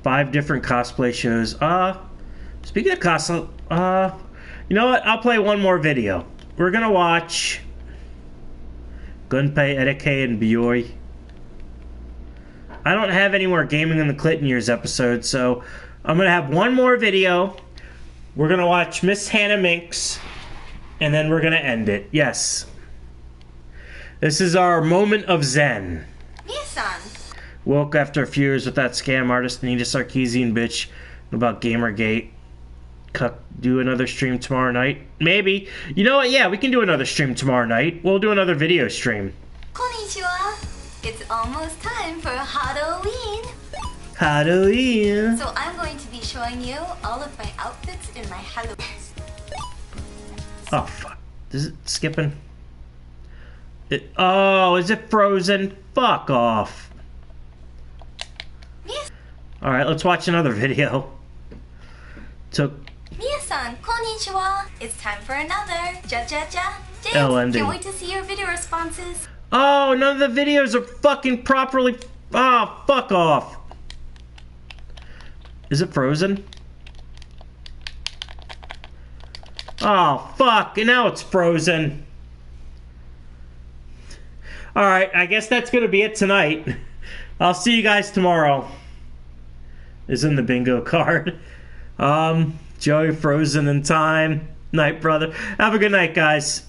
5 different cosplay shows. Speaking of cosplay, you know what? I'll play one more video. We're gonna watch Gunpei Edeke and Biyoi. I don't have any more gaming in the Clinton years episodes, so I'm gonna have one more video. We're gonna watch Miss Hannah Minx, and then we're gonna end it. Yes. This is our moment of zen. Mia-san. Woke after a few years with that scam artist Anita Sarkeesian bitch about Gamergate. Do another stream tomorrow night? Maybe. You know what? Yeah, we can do another stream tomorrow night. We'll do another video stream. Konnichiwa. It's almost time for Halloween. Halloween. So I'm going to be showing you all of my outfits in my Halloween. Oh, fuck. Is it skipping? Oh, is it frozen? Fuck off. Alright, let's watch another video. Mia-san, konnichiwa. It's time for another. Ja. James, ending. can't wait to see your video responses. Oh, none of the videos are fucking properly... Oh, fuck off. Is it frozen? Oh, fuck. And now it's frozen. Alright, I guess that's gonna be it tonight. I'll see you guys tomorrow. Is in the bingo card. Joey frozen in time. Night, brother. Have a good night, guys.